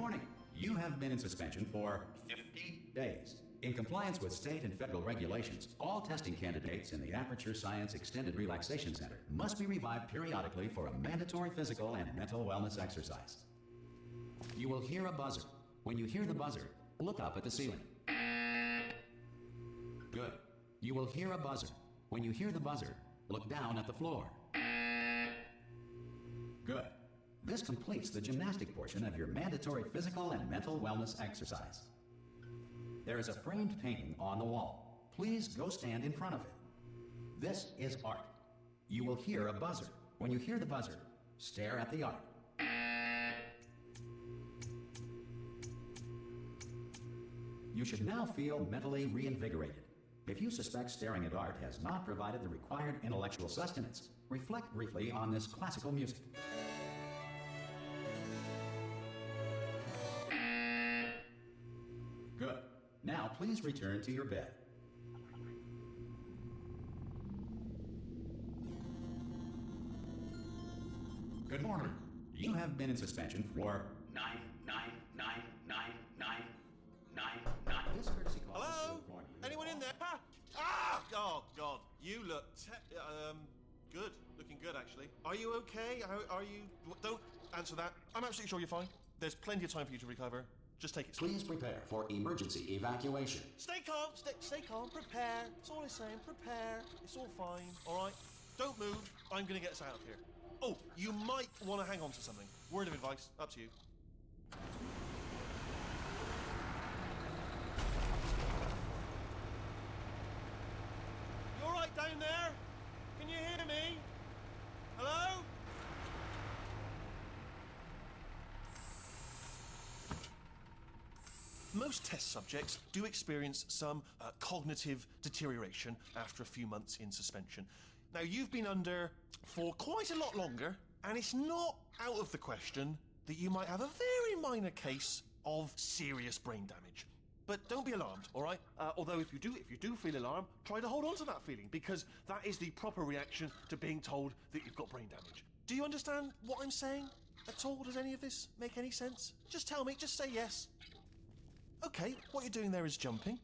warning. You have been in suspension for 50 days. In compliance with state and federal regulations, all testing candidates in the Aperture Science Extended Relaxation Center must be revived periodically for a mandatory physical and mental wellness exercise. You will hear a buzzer. When you hear the buzzer, look up at the ceiling. Good. You will hear a buzzer. When you hear the buzzer, look down at the floor. Good. This completes the gymnastic portion of your mandatory physical and mental wellness exercise. There is a framed painting on the wall. Please go stand in front of it. This is art. You will hear a buzzer. When you hear the buzzer, stare at the art. You should now feel mentally reinvigorated. If you suspect staring at art has not provided the required intellectual sustenance, reflect briefly on this classical music. Good. Now please return to your bed. Good morning. You have been in suspension for 9999999. This courtesy call. Hello? Anyone in there? Ah! Oh God, you look good. Looking good, actually. Are you okay? Are you? Don't answer that. I'm absolutely sure you're fine. There's plenty of time for you to recover. Just take it slow. Please prepare for emergency evacuation. Stay calm. Stay calm. Prepare. That's all I'm saying. Prepare. It's all fine. All right. Don't move. I'm gonna get us out of here. Oh, you might want to hang on to something. Word of advice. Up to you. You all right down there? Can you hear me? Hello? Most test subjects do experience some cognitive deterioration after a few months in suspension. Now, you've been under for quite a lot longer, and it's not out of the question that you might have a very minor case of serious brain damage. But don't be alarmed, all right? Although if you do feel alarm, try to hold on to that feeling, because that is the proper reaction to being told that you've got brain damage. Do you understand what I'm saying at all? Does any of this make any sense? Just tell me, just say yes. Okay, what you're doing there is jumping.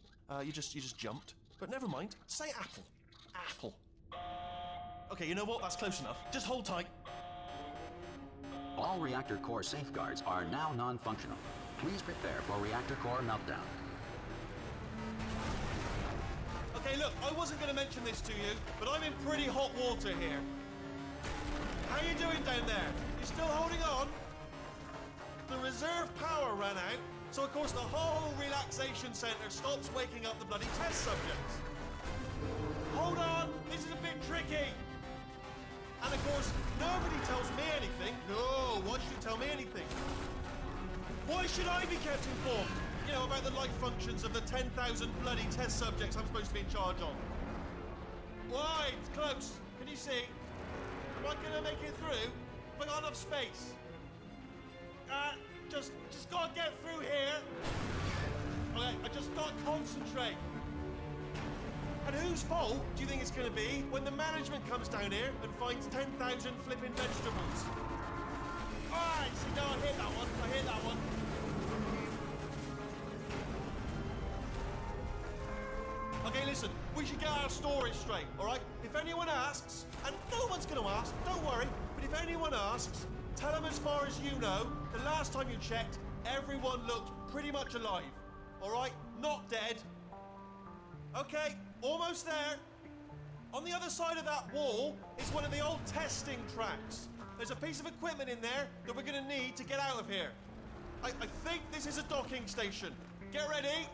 You just jumped. But never mind. Say apple. Apple. Okay, you know what? That's close enough. Just hold tight. All reactor core safeguards are now non-functional. Please prepare for reactor core meltdown. Okay, look, I wasn't going to mention this to you, but I'm in pretty hot water here. How you doing down there? You still holding on? The reserve power ran out, so of course the whole relaxation centre stops waking up the bloody test subjects. Hold on, this is a bit tricky. And of course, nobody tells me anything. No, why should you tell me anything? Why should I be kept informed? You know, about the life functions of the 10,000 bloody test subjects I'm supposed to be in charge of. Why? It's close. Can you see? Am I gonna make it through? Have I got enough space? Just gotta get through here. Okay, I just gotta concentrate. And whose fault do you think it's gonna be when the management comes down here and finds 10,000 flipping vegetables? Alright, see, no, I hit that one. Okay, listen, we should get our story straight, alright? If anyone asks, and no one's gonna ask, don't worry, but if anyone asks, tell them as far as you know, the last time you checked, everyone looked pretty much alive, alright? Not dead. Okay, almost there. On the other side of that wall is one of the old testing tracks. There's a piece of equipment in there that we're gonna need to get out of here. I think this is a docking station. Get ready.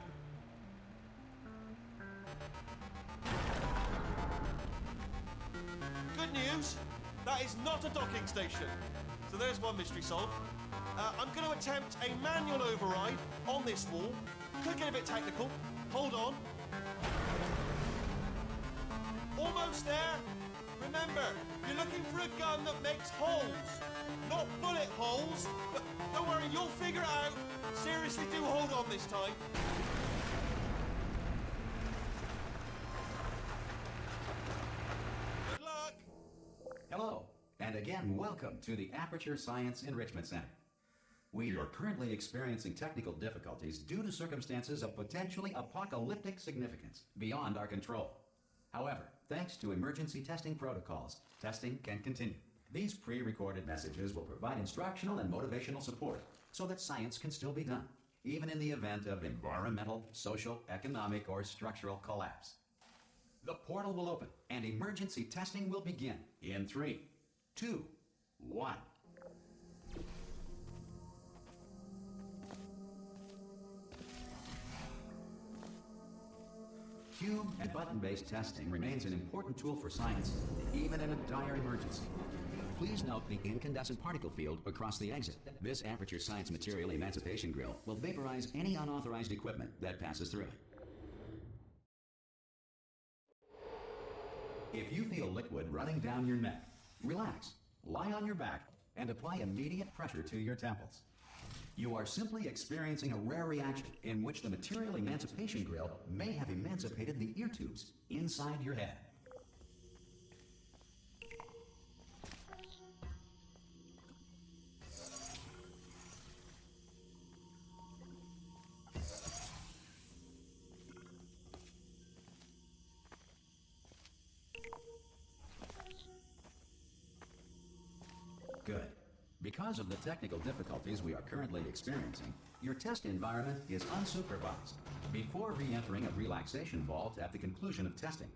Good news, that is not a docking station. So there's one mystery solved. I'm going to attempt a manual override on this wall. Could get a bit technical. Hold on. Almost there. Remember, you're looking for a gun that makes holes. Not bullet holes, but don't worry, you'll figure it out. Seriously, do hold on this time. Good luck. Hello, and again, welcome to the Aperture Science Enrichment Center. We are currently experiencing technical difficulties due to circumstances of potentially apocalyptic significance beyond our control. However, thanks to emergency testing protocols, testing can continue. These pre-recorded messages will provide instructional and motivational support so that science can still be done, even in the event of environmental, social, economic, or structural collapse. The portal will open and emergency testing will begin in 3, 2, 1. Cube and button-based testing remains an important tool for science, even in a dire emergency. Please note the incandescent particle field across the exit. This aperture science material emancipation grill will vaporize any unauthorized equipment that passes through it. If you feel liquid running down your neck, relax, lie on your back, and apply immediate pressure to your temples. You are simply experiencing a rare reaction in which the material emancipation grill may have emancipated the ear tubes inside your head. Good. Because of the technical difficulties we are currently experiencing, your test environment is unsupervised. Before re-entering a relaxation vault at the conclusion of testing,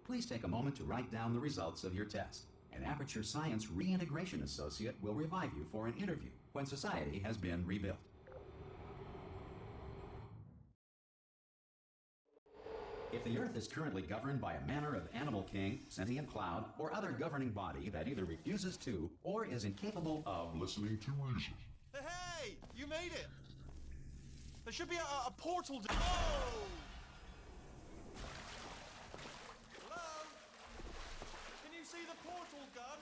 please take a moment to write down the results of your test. An Aperture Science Reintegration Associate will revive you for an interview when society has been rebuilt. If the Earth is currently governed by a manner of animal king, sentient cloud, or other governing body that either refuses to or is incapable of listening to reason. Hey! You made it! There should be a portal. Oh! Hello? Can you see the portal gun?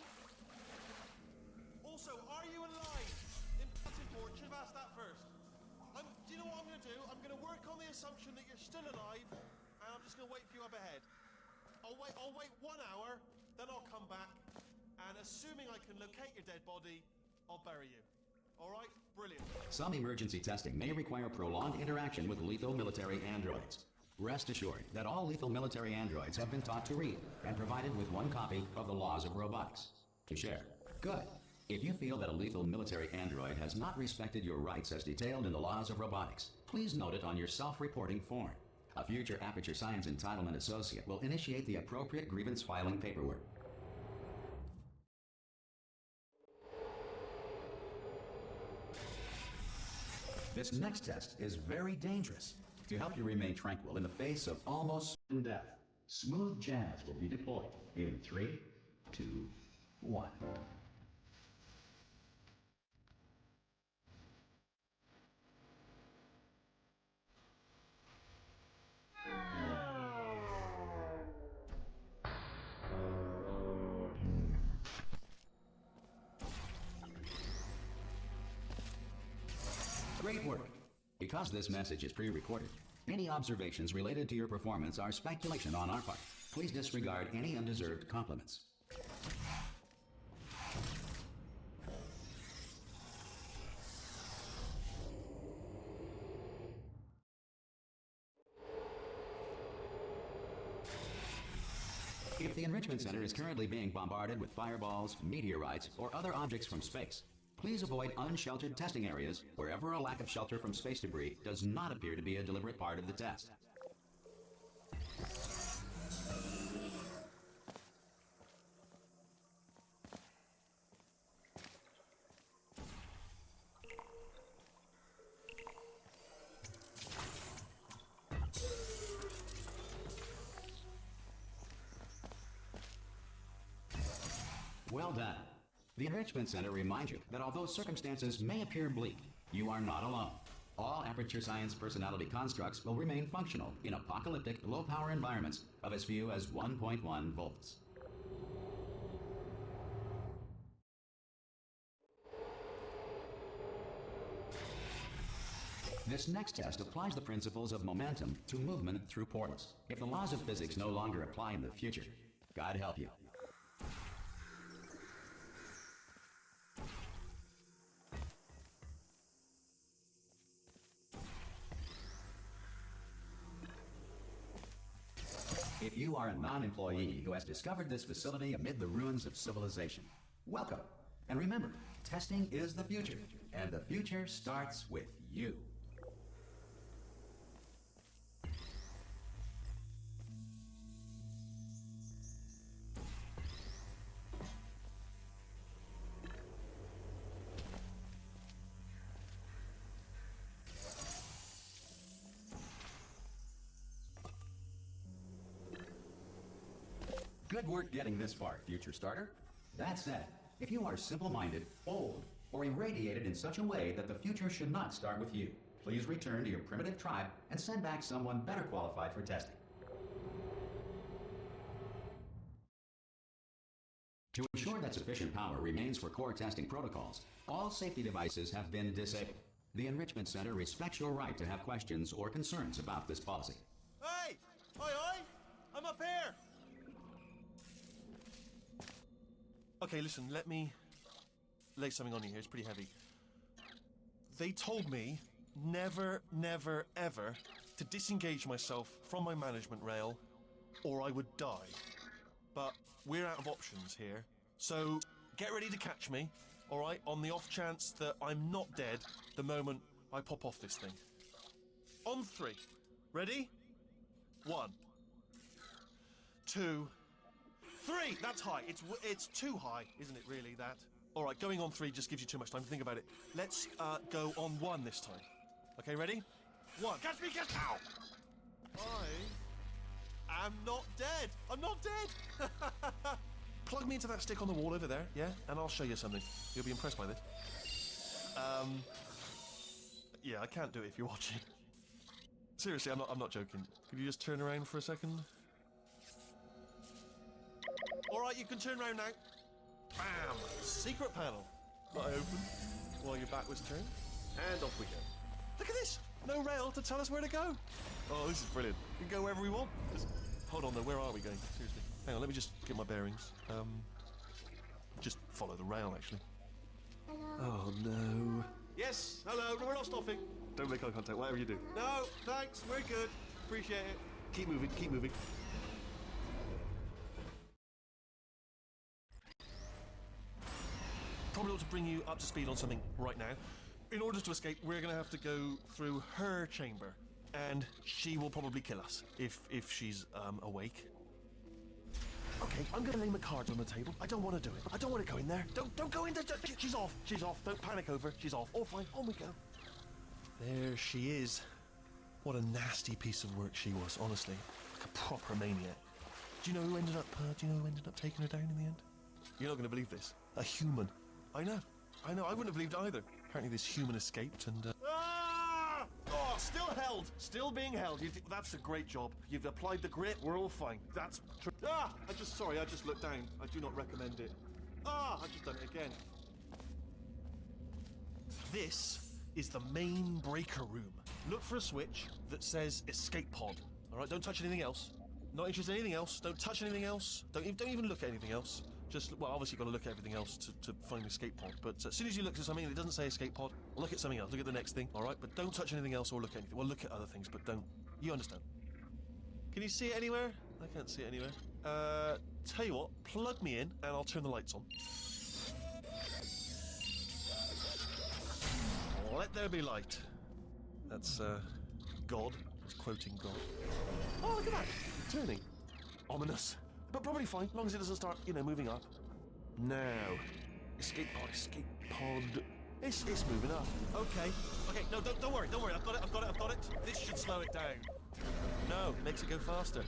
Also, are you alive? That's important. Should have asked that first. Do you know what I'm going to do? I'm going to work on the assumption that you're still alive. And I'm just going to wait for you up ahead. I'll wait 1 hour, then I'll come back, and assuming I can locate your dead body, I'll bury you. All right? Brilliant. Some emergency testing may require prolonged interaction with lethal military androids. Rest assured that all lethal military androids have been taught to read and provided with 1 copy of the Laws of Robotics to share. Good. If you feel that a lethal military android has not respected your rights as detailed in the Laws of Robotics, please note it on your self-reporting form. A future Aperture Science Entitlement Associate will initiate the appropriate grievance filing paperwork. This next test is very dangerous. To help you remain tranquil in the face of almost certain death, smooth jazz will be deployed in 3, 2, 1. Great work. Because this message is pre-recorded, any observations related to your performance are speculation on our part. Please disregard any undeserved compliments. If the Enrichment Center is currently being bombarded with fireballs, meteorites, or other objects from space, please avoid unsheltered testing areas wherever a lack of shelter from space debris does not appear to be a deliberate part of the test. Well done. The Enrichment Center reminds you that although circumstances may appear bleak, you are not alone. All Aperture Science personality constructs will remain functional in apocalyptic, low-power environments of as few as 1.1 volts. This next test applies the principles of momentum to movement through portals. If the laws of physics no longer apply in the future, God help you. if you are a non-employee who has discovered this facility amid the ruins of civilization, welcome. And remember, testing is the future, and the future starts with you. Good work getting this far, future starter. That said, if you are simple-minded, old, or irradiated in such a way that the future should not start with you, please return to your primitive tribe and send back someone better qualified for testing. To ensure that sufficient power remains for core testing protocols, all safety devices have been disabled. The Enrichment Center respects your right to have questions or concerns about this policy. Hey! Oi, oi! I'm up here! Okay, listen, let me lay something on you here. It's pretty heavy. They told me never, never, ever to disengage myself from my management rail or I would die. But we're out of options here. So get ready to catch me, all right, on the off chance that I'm not dead the moment I pop off this thing. On 3. Ready? 1, 2, 3! That's high. It's too high, isn't it, really, that? All right, going on 3 just gives you too much time to think about it. Let's go on 1 this time. Okay, ready? 1. Catch me, catch me! Ow! I am not dead. I'm not dead! Plug me into that stick on the wall over there, yeah? And I'll show you something. You'll be impressed by this. Yeah, I can't do it if you're watching. Seriously, I'm not joking. Could you just turn around for a second? All right, you can turn around now. Bam! Secret panel. That I open while your back was turned. And off we go. Look at this! No rail to tell us where to go. Oh, this is brilliant. We can go wherever we want. Hold on, though. Where are we going? Seriously. Hang on, let me just get my bearings. Just follow the rail, actually. Hello. Oh, no. Yes, hello. No, we're not stopping. Don't make eye contact, whatever you do. No, thanks. We're good. Appreciate it. Keep moving, keep moving. Probably ought to bring you up to speed on something right now. In order to escape, we're going to have to go through her chamber. And she will probably kill us, if she's, awake. Okay, I'm going to lay my cards on the table. I don't want to do it. I don't want to go in there. Don't go in there. She's off. She's off. Don't panic over. She's off. All fine. On we go. There she is. What a nasty piece of work she was, honestly. Like a proper maniac. Do you know who ended up taking her down in the end? You're not going to believe this. A human. I know. I wouldn't have believed it either. Apparently this human escaped and, Ah! Oh, still held. Still being held. That's a great job. You've applied the grit. We're all fine. That's true. Ah! I just looked down. I do not recommend it. Ah! I've just done it again. This is the main breaker room. Look for a switch that says escape pod. All right, don't touch anything else. Not interested in anything else. Don't touch anything else. Don't even look at anything else. Just, well, obviously you've got to look at everything else to find the escape pod. But as soon as you look at something and it doesn't say escape pod, look at something else. Look at the next thing, all right? But don't touch anything else or look at anything. Well, look at other things, but don't. You understand? Can you see it anywhere? I can't see it anywhere. Tell you what, plug me in and I'll turn the lights on. Let there be light. That's, God. He's quoting God. Oh, look at that. Turning. Ominous. But probably fine, as long as it doesn't start, moving up. Now. Escape pod. It's moving up. Okay. No, don't worry. I've got it. This should slow it down. No, makes it go faster.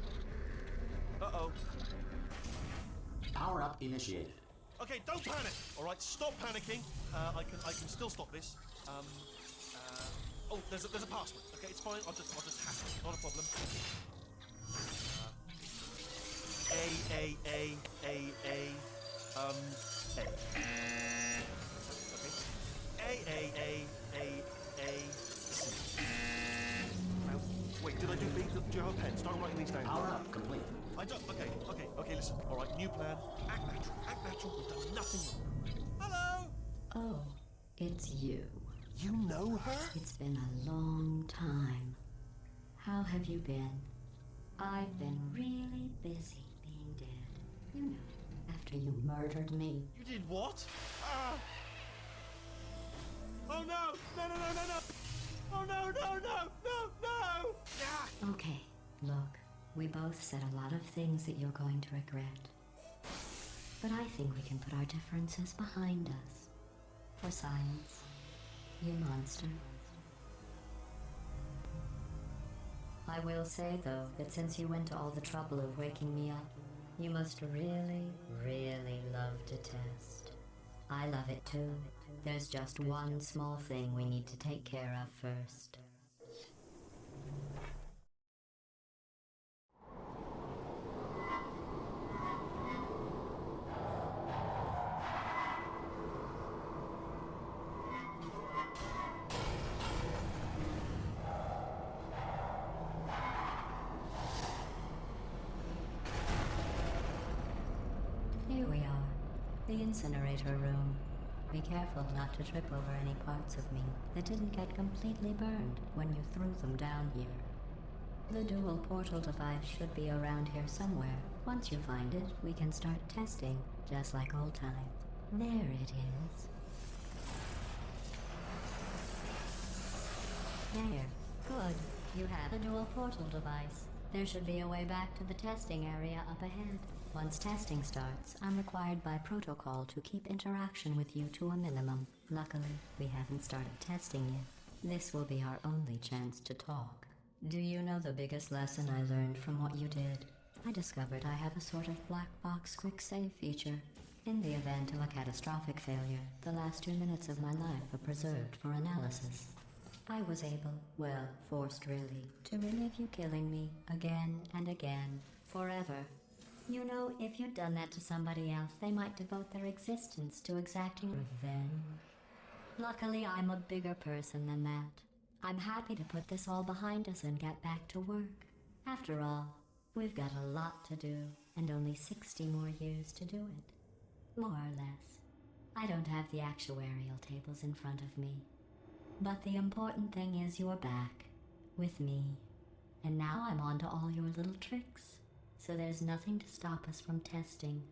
Uh-oh. Power up initiated. Okay, don't panic. All right, stop panicking. I can still stop this. Oh, there's a password. Okay, it's fine. I'll just hack it. Not a problem. A. Okay. C. Now, wait, did I do B? Do you have a pen? Start writing these down. Power up complete. I don't. Okay, listen. All right, new plan. Act natural. We've done nothing wrong. Hello? Oh, it's you. You know her? It's been a long time. How have you been? I've been really busy being dead. You know, after you murdered me. You did what? Ah! Oh no! No, no, no, no, no! Oh no, no, no, no, no! Ah! Okay, look, we both said a lot of things that you're going to regret. But I think we can put our differences behind us. For science, you monster. I will say, though, that since you went to all the trouble of waking me up, you must really, really love to test. I love it too. There's just one small thing we need to take care of first. Here we are, the incinerator room. Be careful not to trip over any parts of me that didn't get completely burned when you threw them down here. The dual portal device should be around here somewhere. Once you find it, we can start testing, just like old times. There it is. There. Good. You have a dual portal device. There should be a way back to the testing area up ahead. Once testing starts, I'm required by protocol to keep interaction with you to a minimum. Luckily, we haven't started testing yet. This will be our only chance to talk. Do you know the biggest lesson I learned from what you did? I discovered I have a sort of black box quick save feature. In the event of a catastrophic failure, the last 2 minutes of my life are preserved for analysis. I was able, well, forced really, to relive you killing me again and again, forever. You know, if you'd done that to somebody else, they might devote their existence to exacting revenge. Luckily, I'm a bigger person than that. I'm happy to put this all behind us and get back to work. After all, we've got a lot to do, and only 60 more years to do it. More or less. I don't have the actuarial tables in front of me. But the important thing is you're back, with me. And now I'm on to all your little tricks. So there's nothing to stop us from testing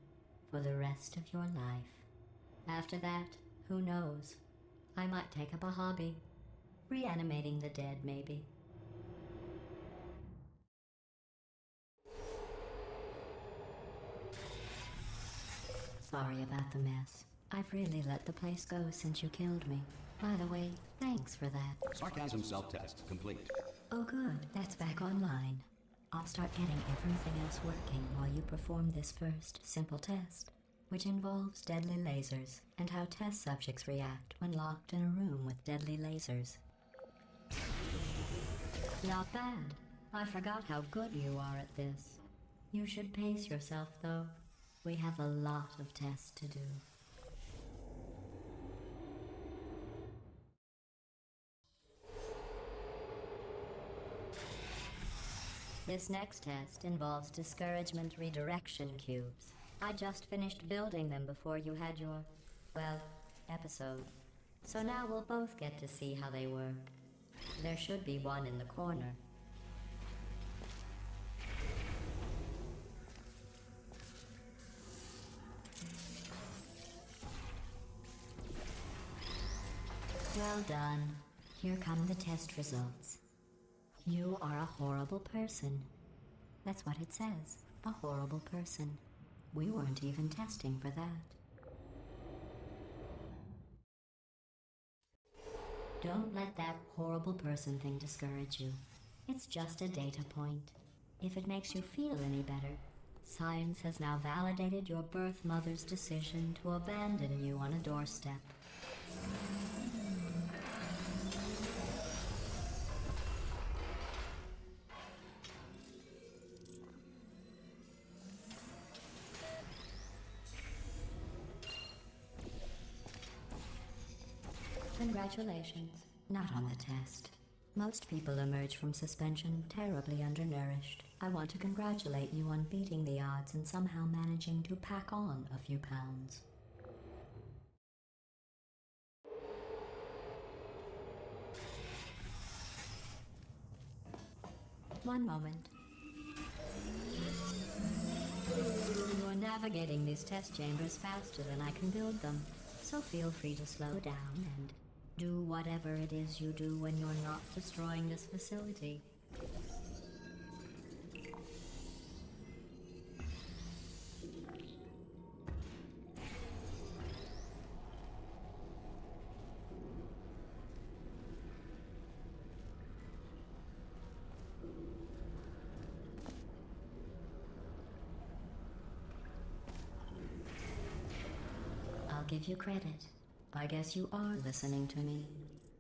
for the rest of your life. After that, who knows? I might take up a hobby. Reanimating the dead, maybe. Sorry about the mess. I've really let the place go since you killed me. By the way, thanks for that. Sarcasm self-test complete. Oh good, that's back online. I'll start getting everything else working while you perform this first, simple test, which involves deadly lasers and how test subjects react when locked in a room with deadly lasers. Not bad. I forgot how good you are at this. You should pace yourself, though. We have a lot of tests to do. This next test involves discouragement redirection cubes. I just finished building them before you had your, well, episode. So now we'll both get to see how they work. There should be one in the corner. Well done. Here come the test results. You are a horrible person. That's what it says. A horrible person. We weren't even testing for that. Don't let that horrible person thing discourage you. It's just a data point. If it makes you feel any better, science has now validated your birth mother's decision to abandon you on a doorstep. Congratulations. Not on the test. Most people emerge from suspension terribly undernourished. I want to congratulate you on beating the odds and somehow managing to pack on a few pounds. One moment. navigating these test chambers faster than I can build them, so feel free to slow down and do whatever it is you do when you're not destroying this facility. I'll give you credit. I guess you are listening to me.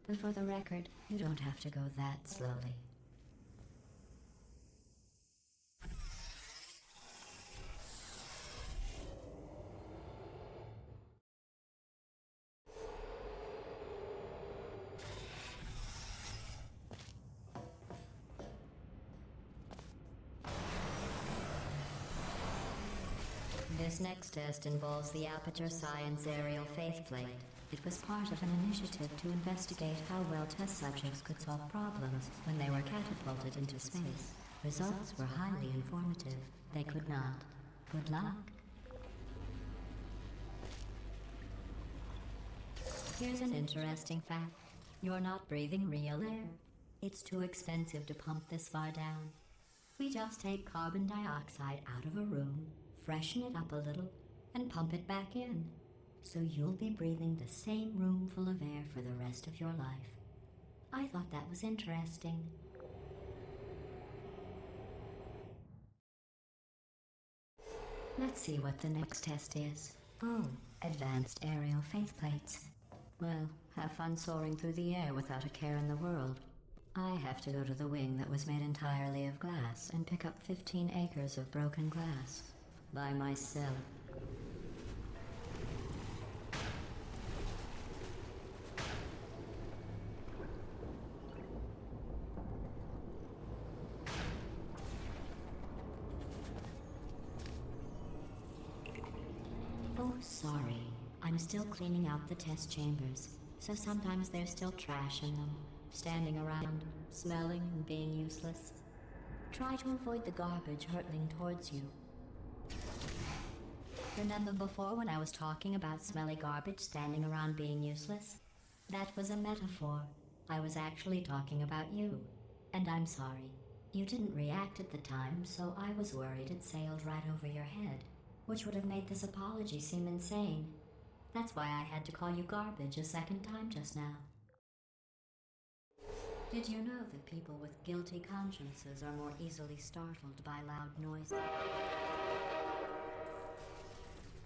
But for the record, you don't have to go that slowly. This next test involves the Aperture Science Aerial Faceplate. It was part of an initiative to investigate how well test subjects could solve problems when they were catapulted into space. Results were highly informative. They could not. Good luck. Here's an interesting fact. You're not breathing real air. It's too expensive to pump this far down. We just take carbon dioxide out of a room, freshen it up a little, and pump it back in. So you'll be breathing the same room full of air for the rest of your life. I thought that was interesting. Let's see what the next test is. Oh, advanced aerial faceplates. Well, have fun soaring through the air without a care in the world. I have to go to the wing that was made entirely of glass and pick up 15 acres of broken glass. By myself. Oh, sorry. I'm still cleaning out the test chambers, so sometimes there's still trash in them, standing around, smelling and being useless. Try to avoid the garbage hurtling towards you. Remember before when I was talking about smelly garbage standing around being useless? That was a metaphor. I was actually talking about you. And I'm sorry. You didn't react at the time, so I was worried it sailed right over your head, which would have made this apology seem insane. That's why I had to call you garbage a second time just now. Did you know that people with guilty consciences are more easily startled by loud noise?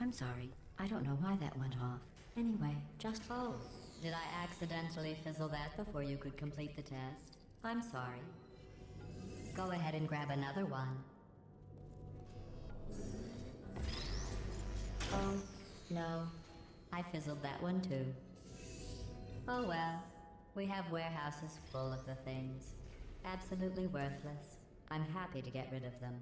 I'm sorry. I don't know why that went off. Anyway, just oh. Did I accidentally fizzle that before you could complete the test? I'm sorry. Go ahead and grab another one. Oh, no. I fizzled that one too. Oh well. We have warehouses full of the things. Absolutely worthless. I'm happy to get rid of them.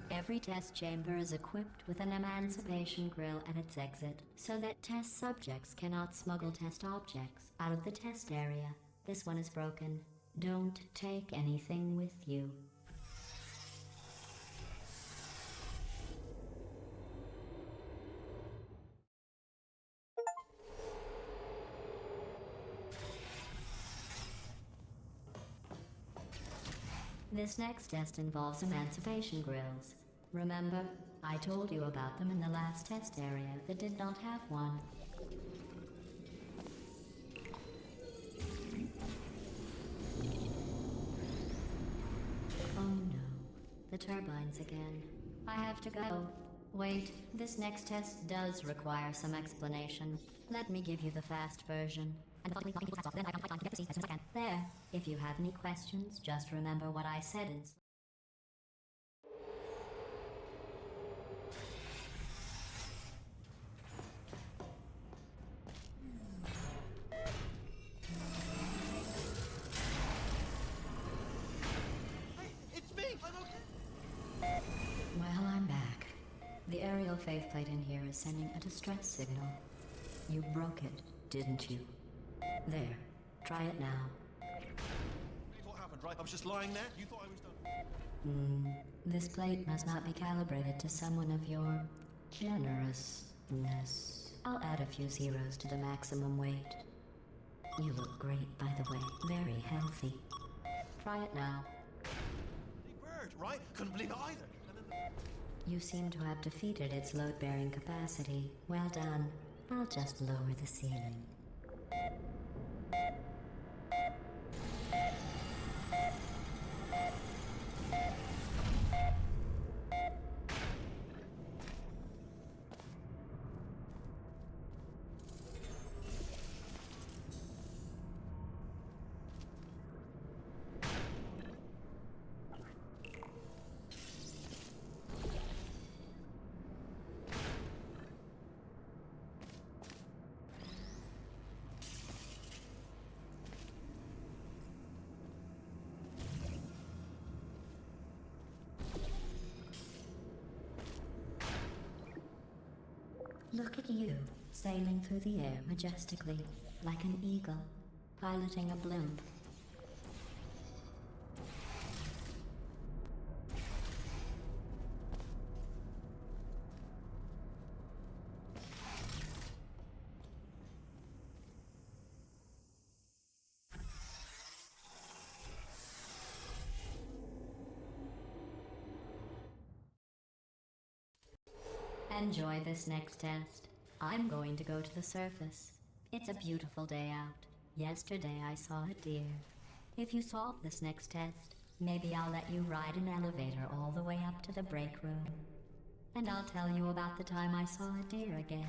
Every test chamber is equipped with an emancipation grill at its exit, so that test subjects cannot smuggle test objects out of the test area. This one is broken. Don't take anything with you. This next test involves emancipation grills. Remember, I told you about them in the last test area that did not have one. Oh no, the turbines again. I have to go. Wait, this next test does require some explanation. Let me give you the fast version. There, if you have any questions, just remember what I said is... faceplate in here is sending a distress signal. You broke it, didn't you? There. Try it now. What happened, right? I was just lying there. You thought I was done. This plate must not be calibrated to someone of your generousness. I'll add a few zeros to the maximum weight. You look great, by the way. Very healthy. Try it now. Bird, right? Couldn't believe it either. You seem to have defeated its load-bearing capacity. Well done. I'll just lower the ceiling. Look at you, sailing through the air majestically, like an eagle, piloting a blimp. Enjoy this next test. I'm going to go to the surface. It's a beautiful day out. Yesterday I saw a deer. If you solve this next test, maybe I'll let you ride an elevator all the way up to the break room. And I'll tell you about the time I saw a deer again.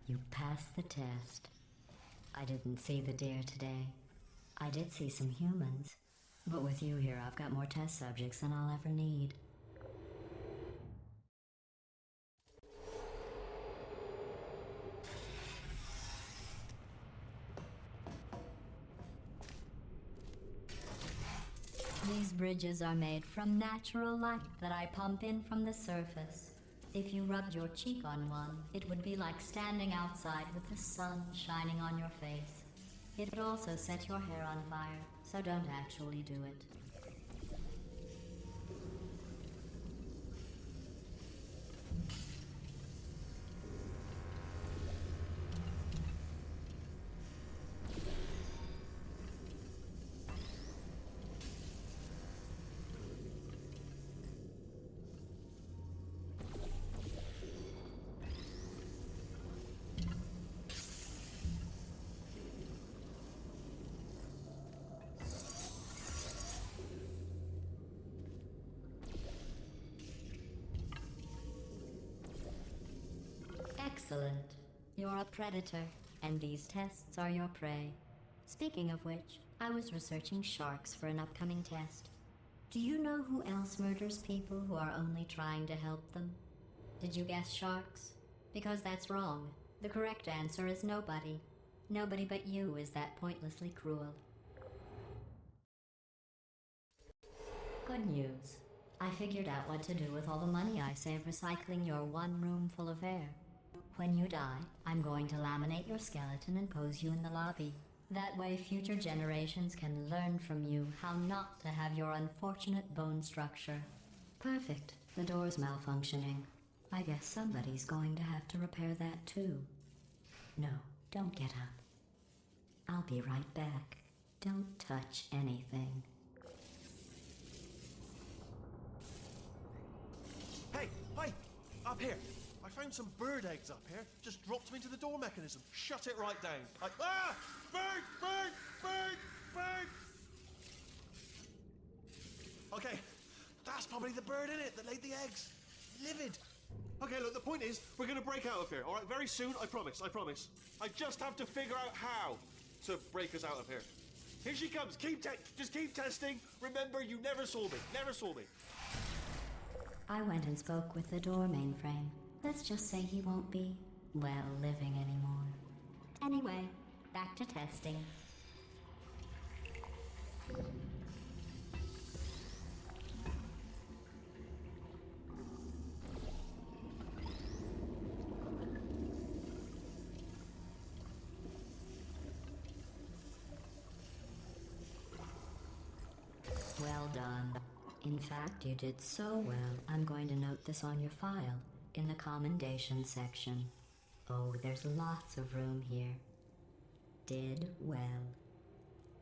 You passed the test. I didn't see the deer today. I did see some humans. But with you here, I've got more test subjects than I'll ever need. These bridges are made from natural light that I pump in from the surface. If you rubbed your cheek on one, it would be like standing outside with the sun shining on your face. It would also set your hair on fire, so don't actually do it. Excellent. You're a predator, and these tests are your prey. Speaking of which, I was researching sharks for an upcoming test. Do you know who else murders people who are only trying to help them? Did you guess sharks? Because that's wrong. The correct answer is nobody. Nobody but you is that pointlessly cruel. Good news. I figured out what to do with all the money I save recycling your one room full of air. When you die, I'm going to laminate your skeleton and pose you in the lobby. That way future generations can learn from you how not to have your unfortunate bone structure. Perfect. The door's malfunctioning. I guess somebody's going to have to repair that too. No, don't get up. I'll be right back. Don't touch anything. Hey, hi! Up here! I found some bird eggs up here. Just dropped them into the door mechanism. Shut it right down. Ah! Bird! Bird! Bird! Bird! Okay, that's probably the bird in it that laid the eggs. Livid. Okay, look, the point is, we're gonna break out of here, all right? Very soon, I promise, I promise. I just have to figure out how to break us out of here. Here she comes. Just keep testing. Remember, you never saw me. Never saw me. I went and spoke with the door mainframe. Let's just say he won't be, well, living anymore. Anyway, back to testing. Well done. In fact, you did so well, I'm going to note this on your file, in the commendation section. Oh, there's lots of room here. Did well.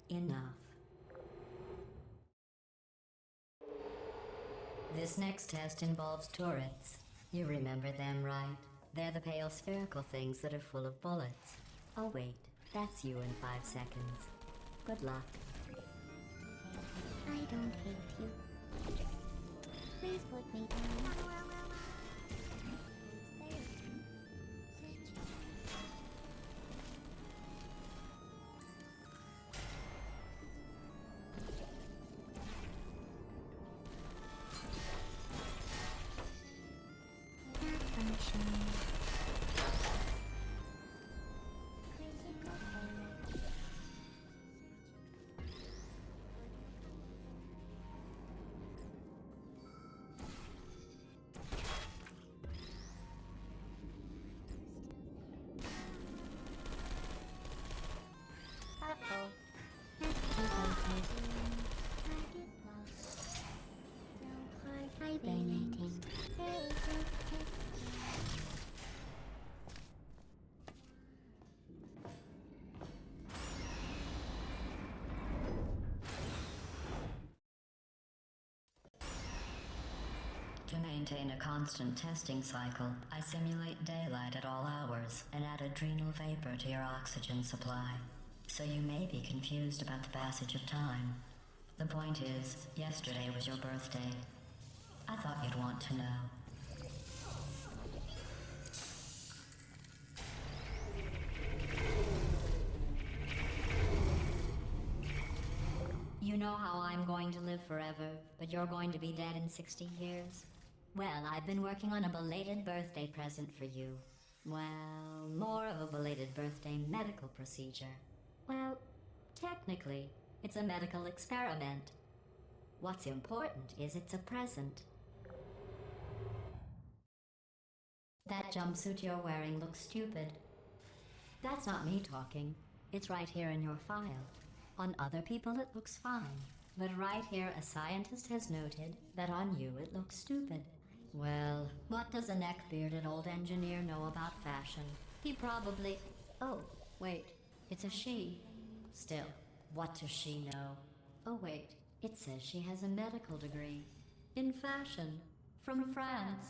Enough. This next test involves turrets. You remember them, right? They're the pale spherical things that are full of bullets. Oh wait, that's you in 5 seconds. Good luck. I don't hate you. Please put me down. To maintain a constant testing cycle, I simulate daylight at all hours and add adrenal vapor to your oxygen supply. So you may be confused about the passage of time. The point is, yesterday was your birthday. I thought you'd want to know. You know how I'm going to live forever, but you're going to be dead in 60 years? Well, I've been working on a belated birthday present for you. Well, more of a belated birthday medical procedure. Well, technically, it's a medical experiment. What's important is it's a present. That jumpsuit you're wearing looks stupid. That's not me talking. It's right here in your file. On other people it looks fine. But right here a scientist has noted that on you it looks stupid. Well, what does a neck-bearded old engineer know about fashion? He probably... Oh, wait, it's a she. Still, what does she know? Oh wait, it says she has a medical degree. In fashion. From France.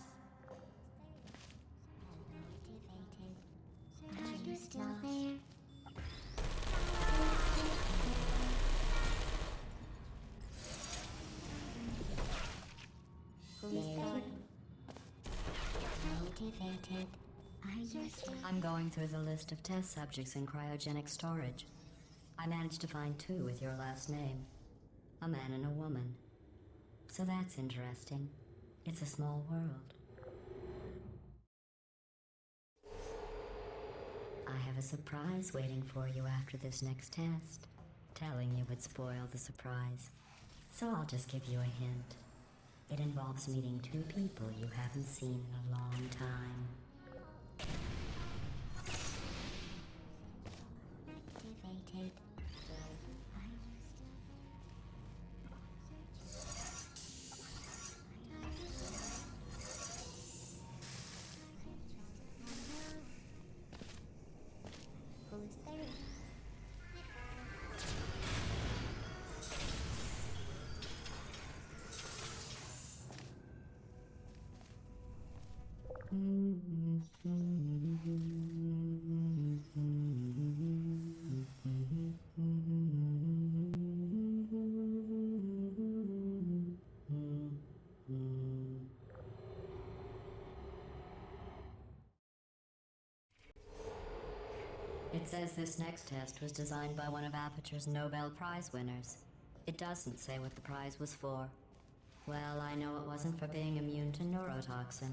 Activated. Are you still there? Who's there? Activated. Are you still? I'm going through the list of test subjects in cryogenic storage. I managed to find 2 with your last name. A man and a woman. So that's interesting. It's a small world. I have a surprise waiting for you after this next test. Telling you would spoil the surprise. So I'll just give you a hint. It involves meeting 2 people you haven't seen in a long time. It says this next test was designed by one of Aperture's Nobel Prize winners. It doesn't say what the prize was for. Well, I know it wasn't for being immune to neurotoxin.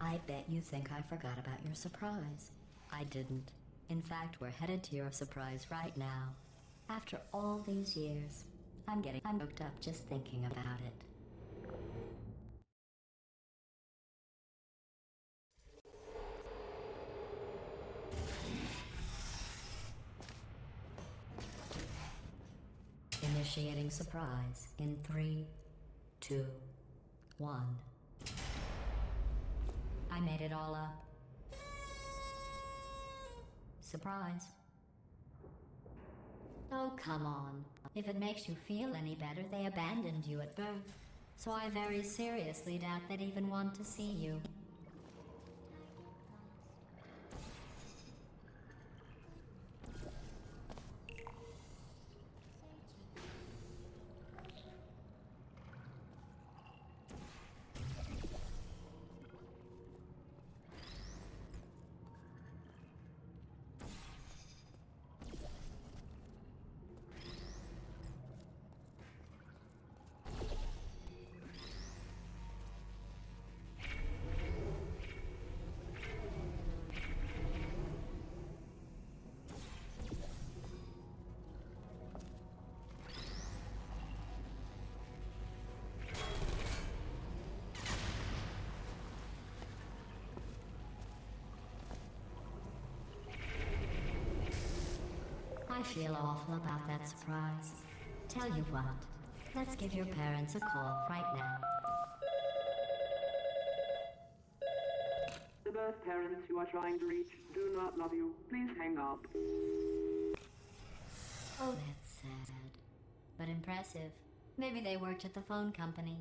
I bet you think I forgot about your surprise. I didn't. In fact, we're headed to your surprise right now. After all these years, I'm hooked up just thinking about it. Initiating surprise in 3, 2, 1. I made it all up. Surprise. Oh, come on. If it makes you feel any better, they abandoned you at birth. So I very seriously doubt they'd even want to see you. I feel awful about that surprise. Tell you what, let's give your parents a call right now. The birth parents you are trying to reach do not love you. Please hang up. Oh, that's sad. But impressive. Maybe they worked at the phone company.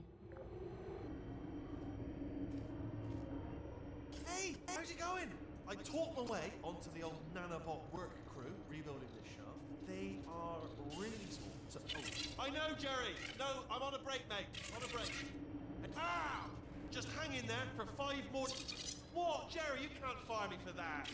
Hey, how's it going? I talked my way onto the old nanobot work crew rebuilding this shaft. They are really small. So, I know, Jerry. No, I'm on a break, mate. On a break. And, just hang in there for 5 more. What, Jerry? You can't fire me for that.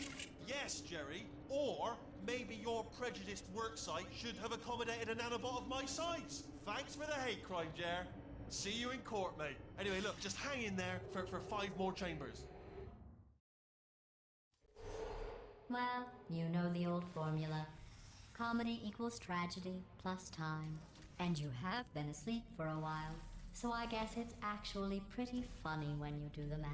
Yes, Jerry. Or maybe your prejudiced worksite should have accommodated a nanobot of my size. Thanks for the hate crime, Jer. See you in court, mate. Anyway, look, just hang in there for 5 more chambers. Well, you know the old formula. Comedy equals tragedy plus time. And you have been asleep for a while, so I guess it's actually pretty funny when you do the math.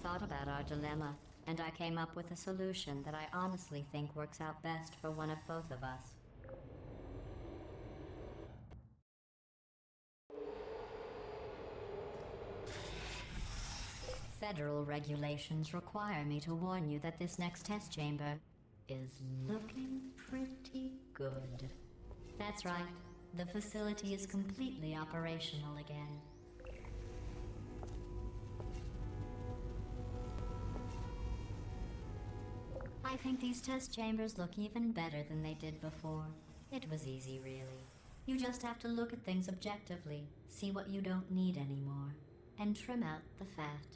thought about our dilemma, and I came up with a solution that I honestly think works out best for one of both of us. Federal regulations require me to warn you that this next test chamber is looking pretty good. That's right. The facility is completely operational again. I think these test chambers look even better than they did before. It was easy, really. You just have to look at things objectively, see what you don't need anymore, and trim out the fat.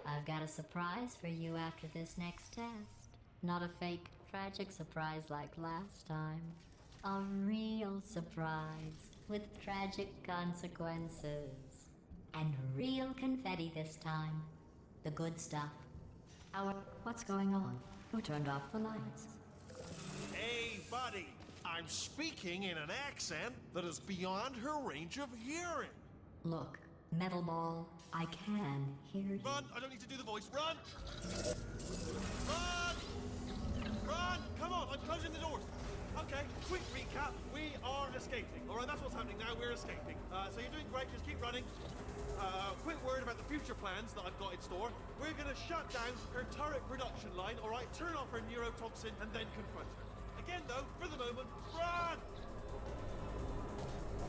I've got a surprise for you after this next test. Not a fake, tragic surprise like last time. A real surprise with tragic consequences. And real confetti this time. The good stuff. What's going on? Who turned off the lights? Hey, buddy. I'm speaking in an accent that is beyond her range of hearing. Look, Metal Ball, I can hear you. Run! I don't need to do the voice. Run! Run! Run! Come on, I'm closing the doors. Okay, quick recap. We are escaping. All right, that's what's happening now. We're escaping. So you're doing great. Just keep running. Quick word about the future plans that I've got in store. We're going to shut down her turret production line, all right? Turn off her neurotoxin and then confront her. Again, though, for the moment, run!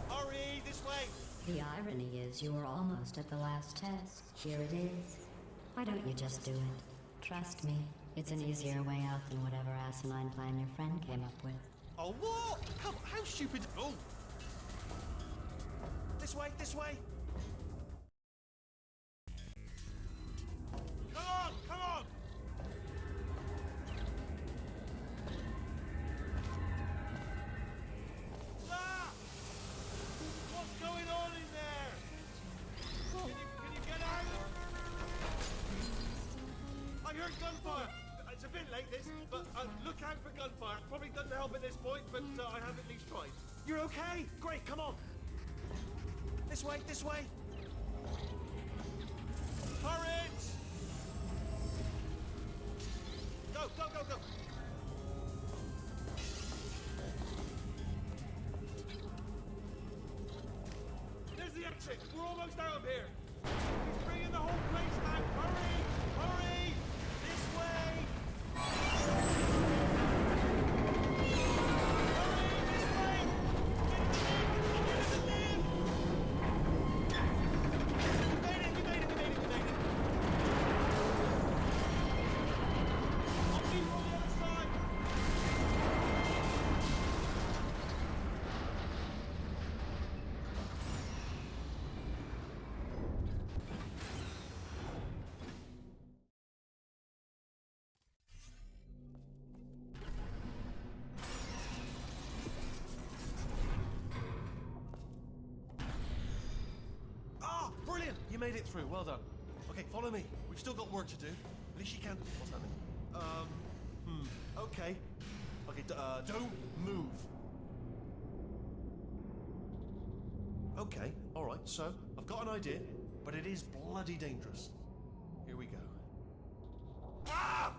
Hurry, this way. The irony is you were almost at the last test. Here it is. Why don't you just do it? Trust me, it's an easier way out than whatever asinine plan your friend came up with. Oh, what? Come, how stupid. Oh. This way, this way. Come on, come on. Ah! What's going on in there? Can you get out? I heard gunfire. It's a bit late, this, but look out for gunfire. Probably doesn't help at this point, but I have at least tried. You're okay? Great, come on. This way, this way. Turret! Go, go, go, go. There's the exit. We're almost out of here. He's bringing the whole place down. Hurry! Hurry! This way! Brilliant! You made it through. Well done. Okay, follow me. We've still got work to do. At least you can. What's happening? Okay. Okay, don't move. Okay, alright, so I've got an idea, but it is bloody dangerous. Here we go. Ah!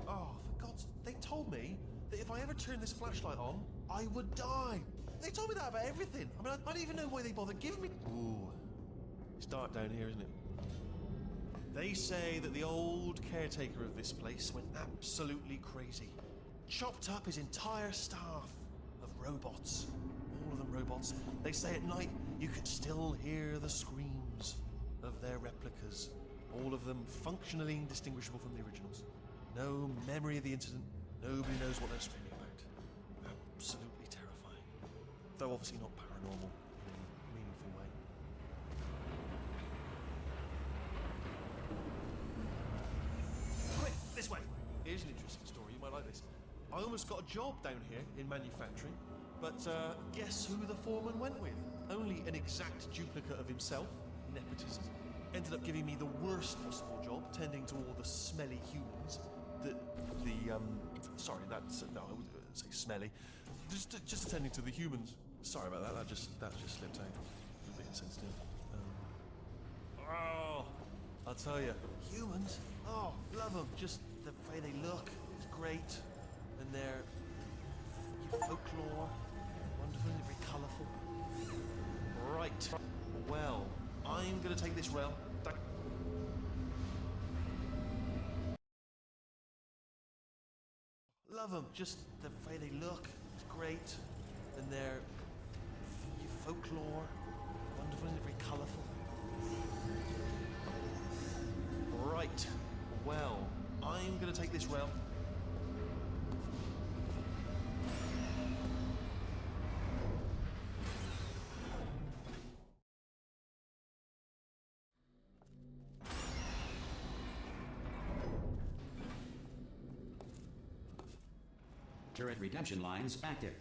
Oh, for God's... They told me that if I ever turn this flashlight on, I would die. They told me that about everything. I mean, I don't even know why they bothered giving me... Ooh. It's dark down here, isn't it? They say that the old caretaker of this place went absolutely crazy. Chopped up his entire staff of robots. All of them robots. They say at night you can still hear the screams of their replicas. All of them functionally indistinguishable from the originals. No memory of the incident. Nobody knows what they're screaming about. Absolutely terrifying. Though obviously not paranormal in any meaningful way. Quick, this way. Here's an interesting story. You might like this. I almost got a job down here in manufacturing, but guess who the foreman went with? Only an exact duplicate of himself. Nepotism. Ended up giving me the worst possible job, tending to all the smelly humans. Sorry, that's no, I wouldn't say smelly. Just attending to the humans. Sorry about that. That just slipped out. bit sensitive. Oh, I'll tell you, humans, oh, love them. Just the way they look is great. And their folklore, wonderful and very colourful. Right, well, I'm going to take this rail. Love them, just the way they look is great. And their folklore, wonderful and very colourful. Right, well, I'm going to take this rail. Turret redemption lines active.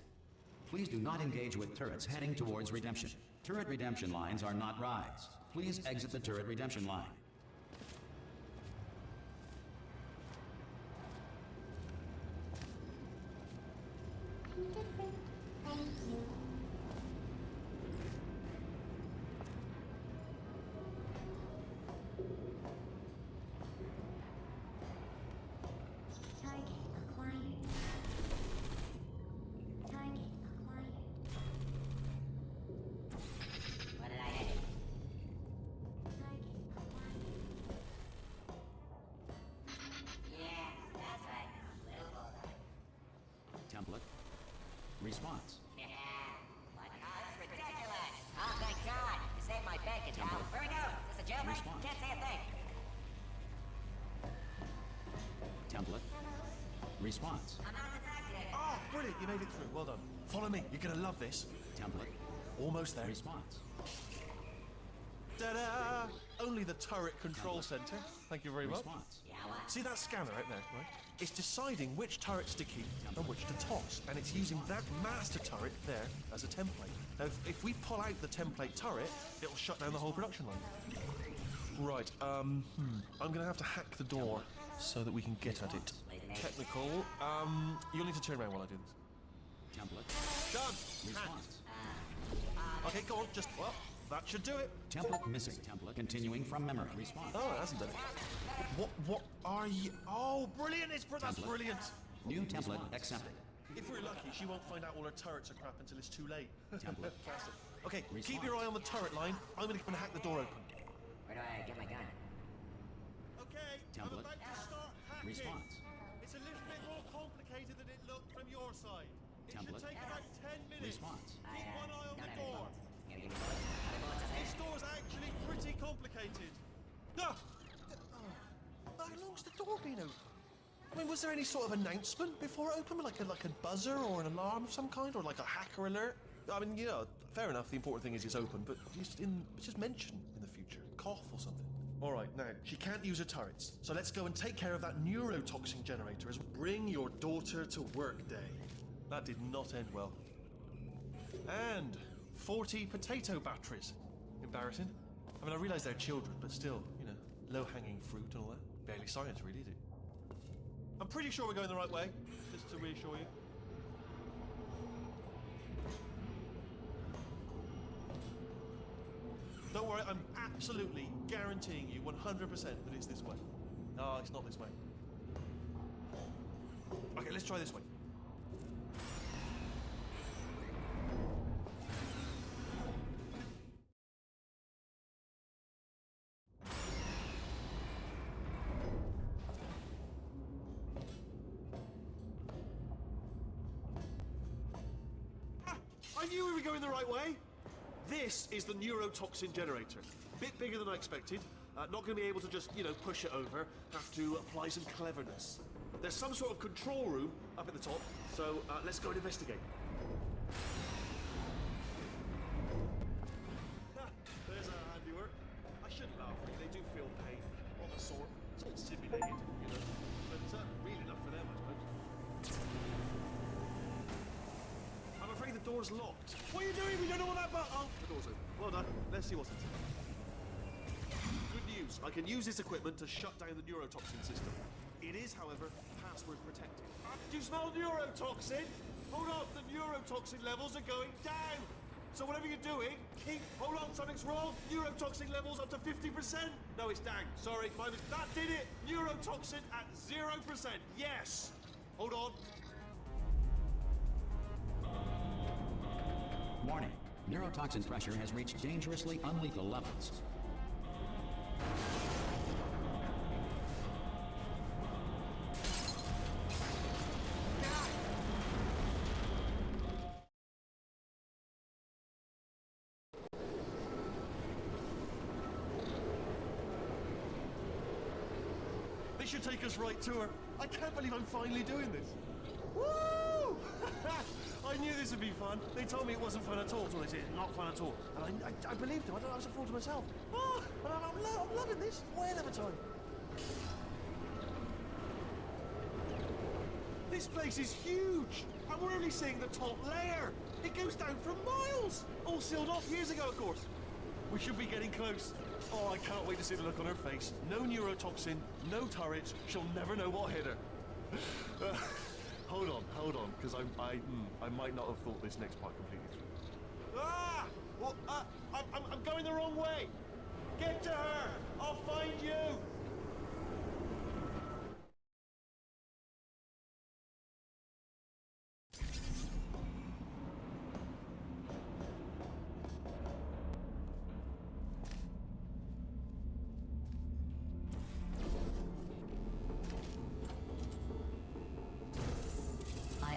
Please do not engage with turrets heading towards redemption. Turret redemption lines are not rides. Please exit the turret redemption line. Different. Thank you. Target acquired. Target acquired. What did I hit? Target acquired. Yeah, that's right. Little bulldog. Template. Response. Yeah. What? Oh, this is ridiculous. Oh, thank God. You saved my bacon, pal. Where we go? Is this a jailbreak? Response. Can't say a thing. Template. Response. I'm not detected. Oh, brilliant, you made it through. Well done. Follow me, you're going to love this. Template. Almost there. Response. Ta-da! Only the turret control center. Thank you very much. Response. Yeah, what? See that scanner right there, right? It's deciding which turrets to keep and which to toss, and it's using that master turret there as a template. Now, if we pull out the template turret, it'll shut down the whole production line. Right, I'm gonna have to hack the door so that we can get at it. Technical, you'll need to turn around while I do this. Template. Done! Response. Okay, go on, just, well, that should do it. Template missing. Template continuing from memory. Response. Oh, it hasn't done it. What are you? Oh, brilliant! That's Template. brilliant. New template accepted. If we're lucky, she won't find out all her turrets are crap until it's too late. Template. Fantastic. Okay, keep Response. your eye on the turret line. I'm gonna come and hack the door open. Where do I get my gun? Okay, Template. I'm about to start hacking. Response. It's a little bit more complicated than it looked from your side. It Template. should take about 10 minutes. Response. I, Keep one eye on don't the have any door. bullets. You gonna give me bullets? Are there bullets up This there? door's actually pretty complicated. Ah! How long's the door been open? I mean, was there any sort of announcement before it opened, like a buzzer or an alarm of some kind, or like a hacker alert? I mean, you know, fair enough. The important thing is it's open, but just mention in the future, cough or something. All right, now she can't use her turrets, so let's go and take care of that neurotoxin generator. As bring your daughter to work day. That did not end well. And 40 potato batteries. Embarrassing. I mean, I realise they're children, but still, you know, low-hanging fruit and all that. Barely science, really, is it? I'm pretty sure we're going the right way, just to reassure you. Don't worry, I'm absolutely guaranteeing you 100% that it's this way. No, it's not this way. Okay, let's try this way. I knew we were going the right way. This is the neurotoxin generator. Bit bigger than I expected. Not going to be able to just, you know, push it over. Have to apply some cleverness. There's some sort of control room up at the top, so let's go and investigate. There's our handiwork. I shouldn't laugh, really. They do feel pain of a sort. It's all simulated, you know. But real enough for them, I suppose. I'm afraid the door's locked. What are you doing? We don't know what that button. Oh, the door's open. Well done. Let's see what's inside. Good news. I can use this equipment to shut down the neurotoxin system. It is, however, password protected. Do you smell neurotoxin? Hold up, the neurotoxin levels are going down. So whatever you're doing, hold on, something's wrong. Neurotoxin levels up to 50%. No, it's down. Sorry, that did it. Neurotoxin at 0%. Yes. Hold on. Warning. Neurotoxin pressure has reached dangerously unlethal levels. This should take us right to her. I can't believe I'm finally doing this. Woo! I knew this would be fun. They told me it wasn't fun at all. So they said it's not fun at all. And I believed them. I was a fool to myself. Oh, I'm loving this. Way of a time. This place is huge. And we're only seeing the top layer. It goes down for miles. All sealed off years ago, of course. We should be getting close. Oh, I can't wait to see the look on her face. No neurotoxin, no turrets. She'll never know what hit her. Hold on, because I might not have thought this next part completely through. Ah! Well, I'm going the wrong way. Get to her. I'll find you.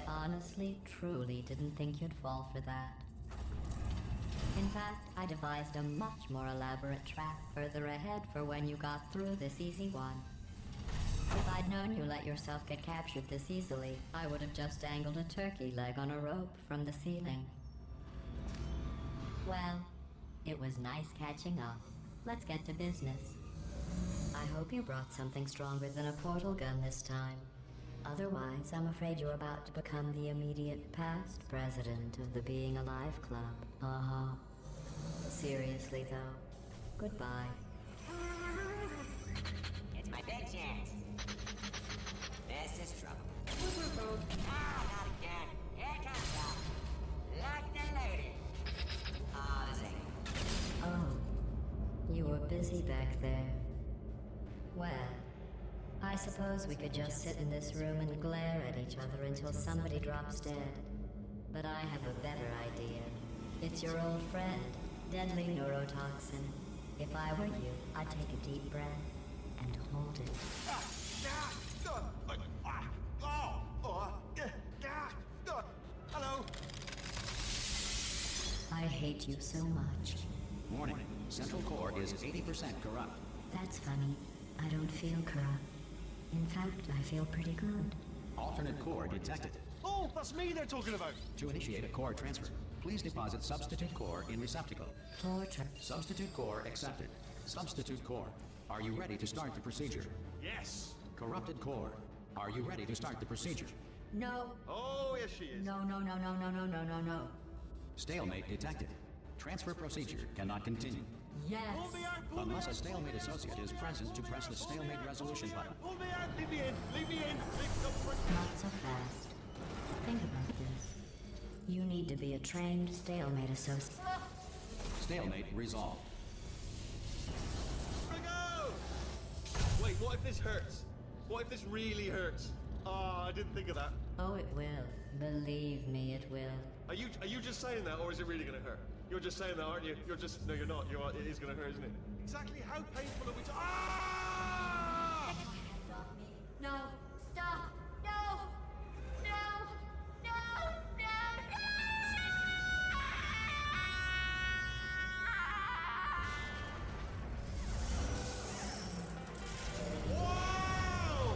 Honestly, truly didn't think you'd fall for that. In fact, I devised a much more elaborate trap further ahead for when you got through this easy one. If I'd known you let yourself get captured this easily, I would have just dangled a turkey leg on a rope from the ceiling. Well, it was nice catching up. Let's get to business. I hope you brought something stronger than a portal gun this time. Otherwise, I'm afraid you're about to become the immediate past president of the Being Alive Club. Seriously, though. Goodbye. It's my big chance. This is trouble. Ah, not again. Here it comes, Doc. Locked and loaded. Pausing. Oh, you were busy back there. Well, I suppose we could just sit in this room and glare at each other until somebody drops dead. But I have a better idea. It's your old friend, deadly neurotoxin. If I were you, I'd take a deep breath and hold it. Hello. I hate you so much. Warning. Central core is 80% corrupt. That's funny. I don't feel corrupt. In fact, I feel pretty good. Alternate core detected. Oh, that's me they're talking about. To initiate a core transfer, please deposit substitute core in receptacle. Torture. Substitute core accepted. Substitute core, are you ready to start the procedure? Yes. Corrupted core, are you ready to start the procedure? No. Oh, yes she is. No. Stalemate detected. Transfer procedure cannot continue. Yes. Pull me out, pull me Unless a out. stalemate associate is present to press the stalemate resolution button. Pull me out, leave me in, leave me in. Not so fast. Think about this. You need to be a trained stalemate associate. Stalemate resolved. Go! Wait, what if this hurts? What if this really hurts? Ah, I didn't think of that. Oh, it will. Believe me, it will. Are you just saying that, or is it really gonna hurt? You're just saying that, aren't you? No, you're not. It is gonna hurt, isn't it? Exactly how painful are we Ah! No! Stop! No! Wow!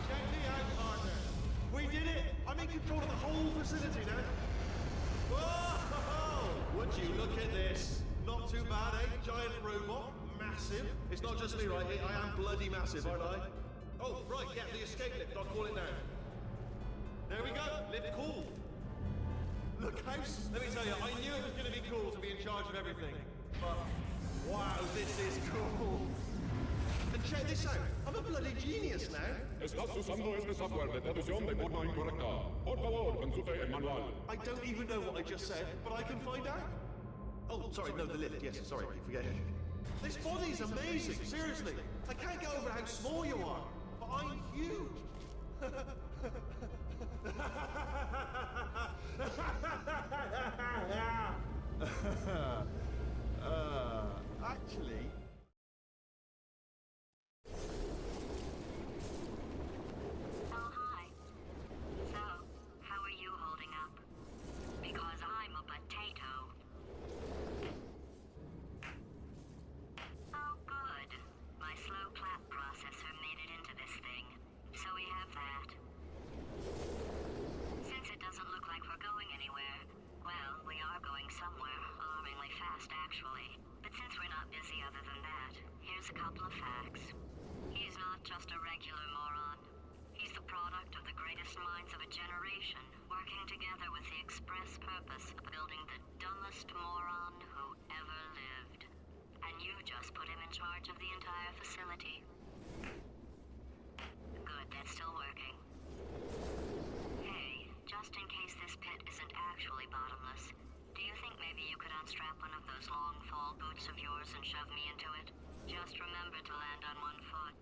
Check me out, partner. We did it! I'm in control of the whole facility now. Whoa! Would you look at this? Not too bad, eh? Giant robot, massive. It's not just me, right? I am bloody massive, aren't I? Oh, right, yeah, the escape lift. I'll call it now. There we go. Lift cool. Look, house. Let me tell you, I knew it was going to be cool to be in charge of everything. But wow, this is cool. And check this out. I'm a bloody genius now. Estás usando este software de traducción de forma incorrecta. Por favor, consulte el manual. I don't even know what I just said, but I can find out. Oh, sorry, no, the lift. Yes, sorry, keep forgetting. This body's amazing, seriously. I can't get over how small you are, but I'm huge. Actually... Oh, hi. So, how are you holding up? Because I'm a potato. Oh, good. My slow clap processor made it into this thing. So we have that. Since it doesn't look like we're going anywhere, well, we are going somewhere, alarmingly fast, actually. But since we're not busy other than that, here's a couple of facts. He's not just a regular moron. He's the product of the greatest minds of a generation, working together with the express purpose of building the dumbest moron who ever lived. And you just put him in charge of the entire facility. Good, that's still working. Hey, just in case this pit isn't actually bottomless, do you think maybe you could unstrap one of those long fall boots of yours and shove me into it? Just remember to land on one foot.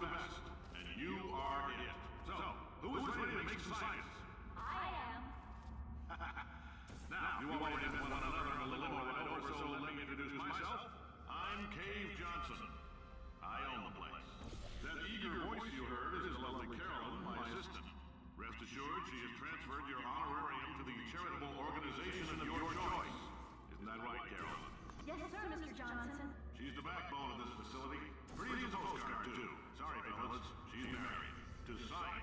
the best, and you are it. So, who is ready to make some science? I am. Now, you already met one another on the limo ride over, so let me introduce myself. I'm Cave Johnson. I own the place. That eager voice you heard is lovely Carolyn, my assistant. Rest assured, she has transferred your honorarium to the charitable organization of your choice. Isn't that right, Carolyn? Yes, sir, Mr. Johnson. She's the backbone of this facility. Pretty as a postcard, too. Sorry, fellas. She's married. To science.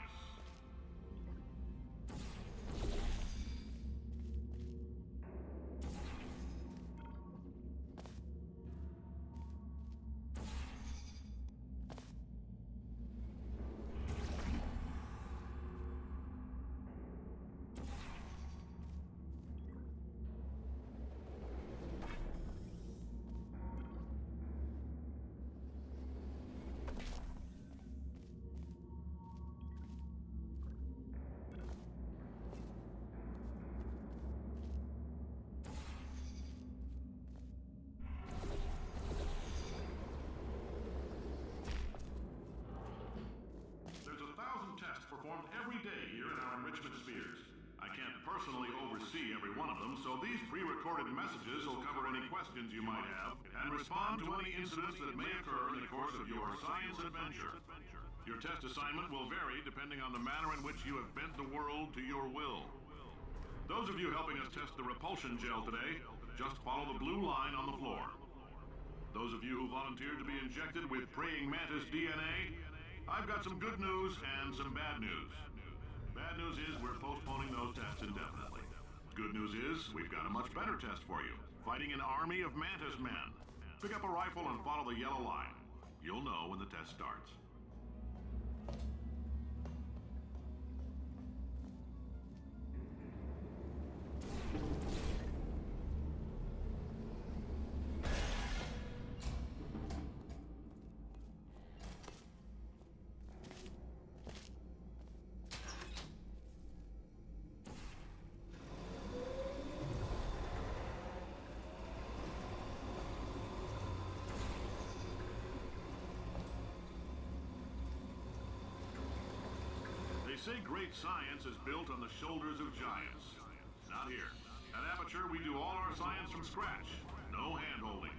Performed every day here in our enrichment spheres. I can't personally oversee every one of them, so these pre-recorded messages will cover any questions you might have and respond to any incidents that may occur in the course of your science adventure. Your test assignment will vary depending on the manner in which you have bent the world to your will. Those of you helping us test the repulsion gel today, just follow the blue line on the floor. Those of you who volunteered to be injected with praying mantis DNA, I've got some good news and some bad news. Bad news is we're postponing those tests indefinitely. Good news is we've got a much better test for you. Fighting an army of mantis men. Pick up a rifle and follow the yellow line. You'll know when the test starts. They say great science is built on the shoulders of giants. Not here. At Aperture, we do all our science from scratch. No hand-holding.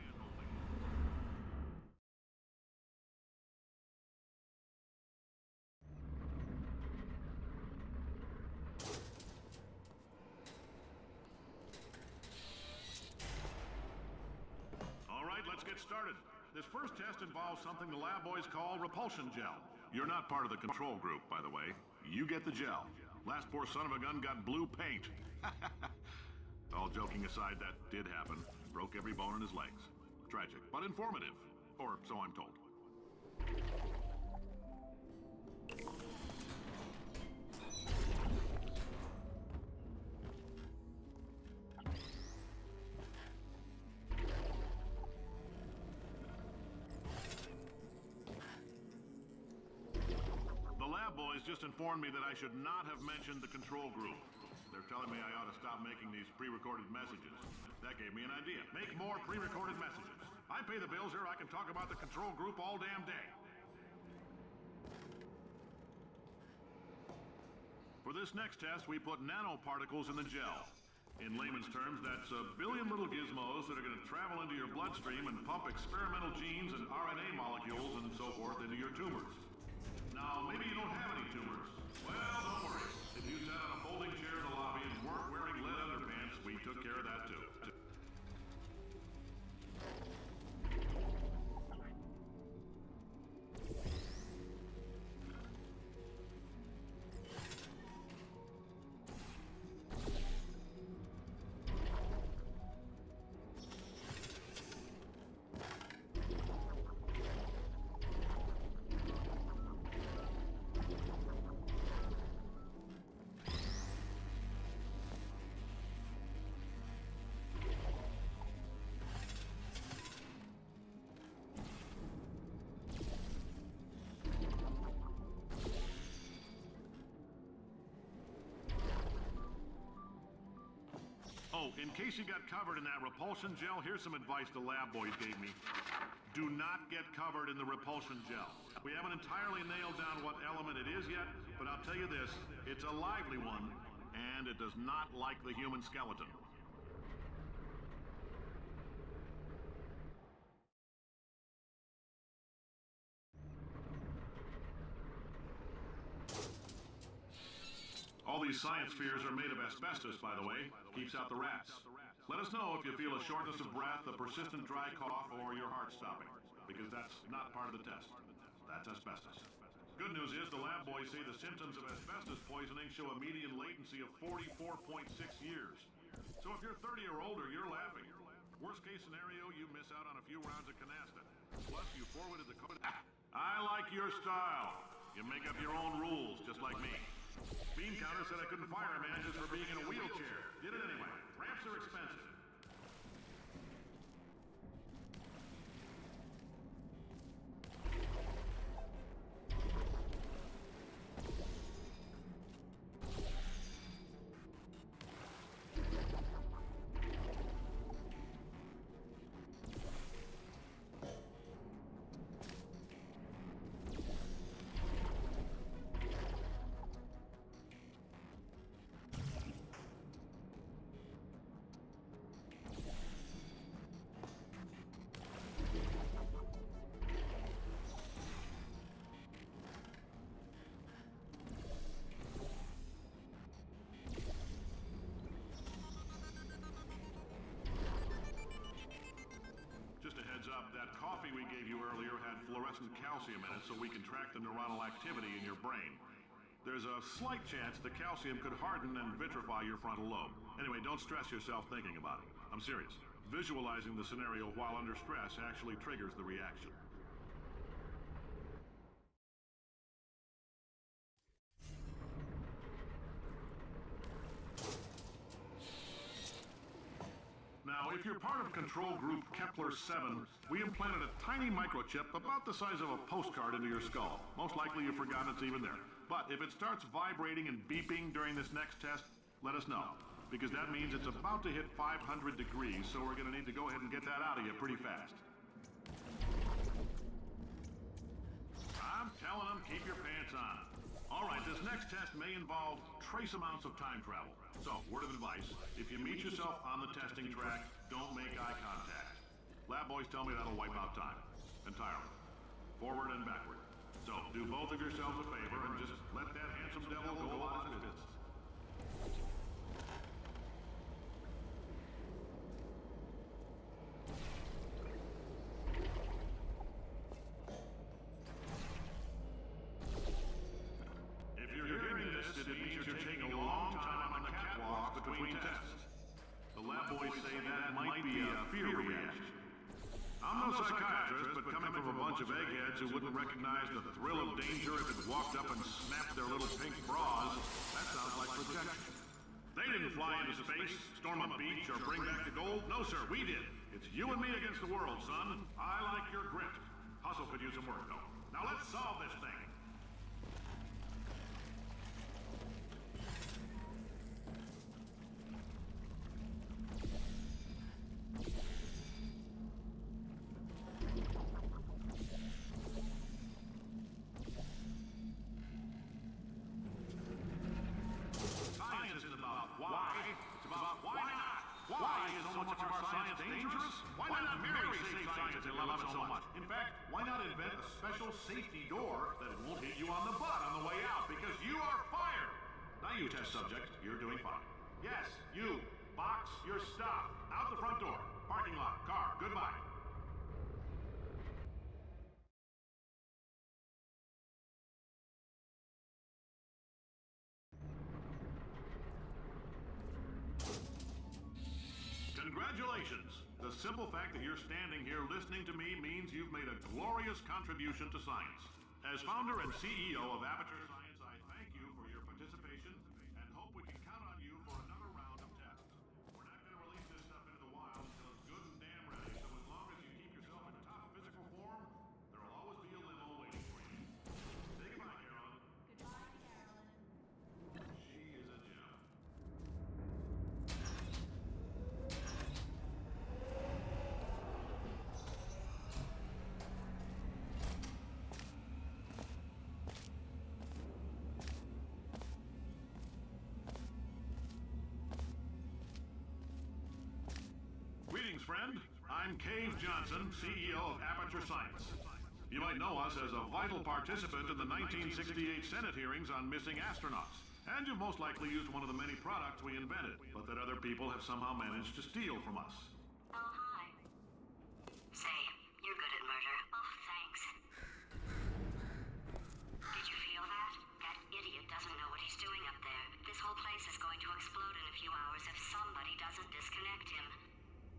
All right, let's get started. This first test involves something the lab boys call repulsion gel. You're not part of the control group, by the way. You get the gel. Last poor son of a gun got blue paint. All joking aside, that did happen. Broke every bone in his legs. Tragic, but informative. Or so I'm told. Boys just informed me that I should not have mentioned the control group. They're telling me I ought to stop making these pre-recorded messages. That gave me an idea. Make more pre-recorded messages. I pay the bills here, I can talk about the control group all damn day. For this next test, we put nanoparticles in the gel. In layman's terms, that's a billion little gizmos that are going to travel into your bloodstream and pump experimental genes and RNA molecules and so forth into your tumors. Now, maybe you don't have any tumors. Well, don't worry. If you sat on a folding chair in the lobby and weren't wearing lead underpants, we took care of that too. Oh, in case you got covered in that repulsion gel, here's some advice the lab boys gave me. Do not get covered in the repulsion gel. We haven't entirely nailed down what element it is yet, but I'll tell you this, it's a lively one, and it does not like the human skeleton. All these science spheres are made of asbestos, by the way. Keeps out the rats. Let us know if you feel a shortness of breath, a persistent dry cough, or your heart stopping, because that's not part of the test. That's asbestos. Good news is the lab boys say the symptoms of asbestos poisoning show a median latency of 44.6 years. So if you're 30 or older, you're laughing. Worst case scenario, you miss out on a few rounds of canasta. Plus, you forwarded the code. I like your style. You make up your own rules, just like me. Bean counter said I couldn't fire a man just for being in a wheelchair. Did it anyway. Ramps are expensive. Up, that coffee we gave you earlier had fluorescent calcium in it so we can track the neuronal activity in your brain. There's a slight chance the calcium could harden and vitrify your frontal lobe. Anyway, don't stress yourself thinking about it. I'm serious. Visualizing the scenario while under stress actually triggers the reaction. Now, if you're part of control group Kepler-7, we implanted a tiny microchip about the size of a postcard into your skull. Most likely you've forgotten it's even there. But if it starts vibrating and beeping during this next test, let us know. Because that means it's about to hit 500 degrees, so we're going to need to go ahead and get that out of you pretty fast. I'm telling them, keep your pants on. All right, this next test may involve trace amounts of time travel. So, word of advice, if you meet yourself on the testing track, don't make eye contact. Lab boys tell me that'll wipe out time. Entirely. Forward and backward. So, do both of yourselves a favor and just let that handsome devil go about his business. Of eggheads who wouldn't recognize the thrill of danger if it walked up and snapped their little pink bras. That sounds like protection. They didn't fly into space, storm a beach, or bring back the gold. No, sir, we did. It's you and me against the world, son. I like your grit. Hustle could use some work, though. Now let's solve this thing. Safety door that it won't hit you on the butt on the way out because you are fired. Now you test subject, you're doing fine. Yes, you. Box your stuff. Out the front door. Parking lot. Car. Goodbye. Congratulations! The simple fact that you're standing here listening to me means you've made a glorious contribution to science. As founder and CEO of Aperture Science, I thank you for your participation and hope we can count on you for another round of tests. We're not going to release this stuff into the wild until it's good and damn ready, so as long as you keep yourself in top physical form, there'll always be a limo waiting for you. Say goodbye, Carolyn. Goodbye, Carolyn. She is a gem. I'm Cave Johnson, CEO of Aperture Science. You might know us as a vital participant in the 1968 Senate hearings on missing astronauts. And you've most likely used one of the many products we invented, but that other people have somehow managed to steal from us. Oh, hi. Say, you're good at murder. Oh, thanks. Did you feel that? That idiot doesn't know what he's doing up there. This whole place is going to explode in a few hours if somebody doesn't disconnect him.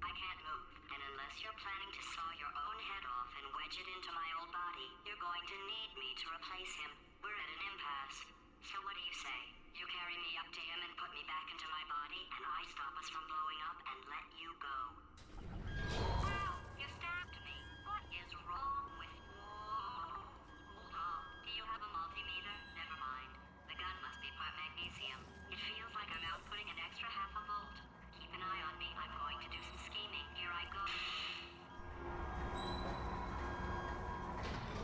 I can't move, and unless you're planning to saw your own head off and wedge it into my old body, you're going to need me to replace him. We're at an impasse. So what do you say? You carry me up to him and put me back into my body, and I stop us from blowing up and let you go. Ow! You stabbed me! What is wrong with you? Hold on. Do you have a multimeter? Never mind. The gun must be part magnesium. It feels like I'm outputting an extra half a volt. Keep an eye on me. I'm going to do some scheming. Here I go.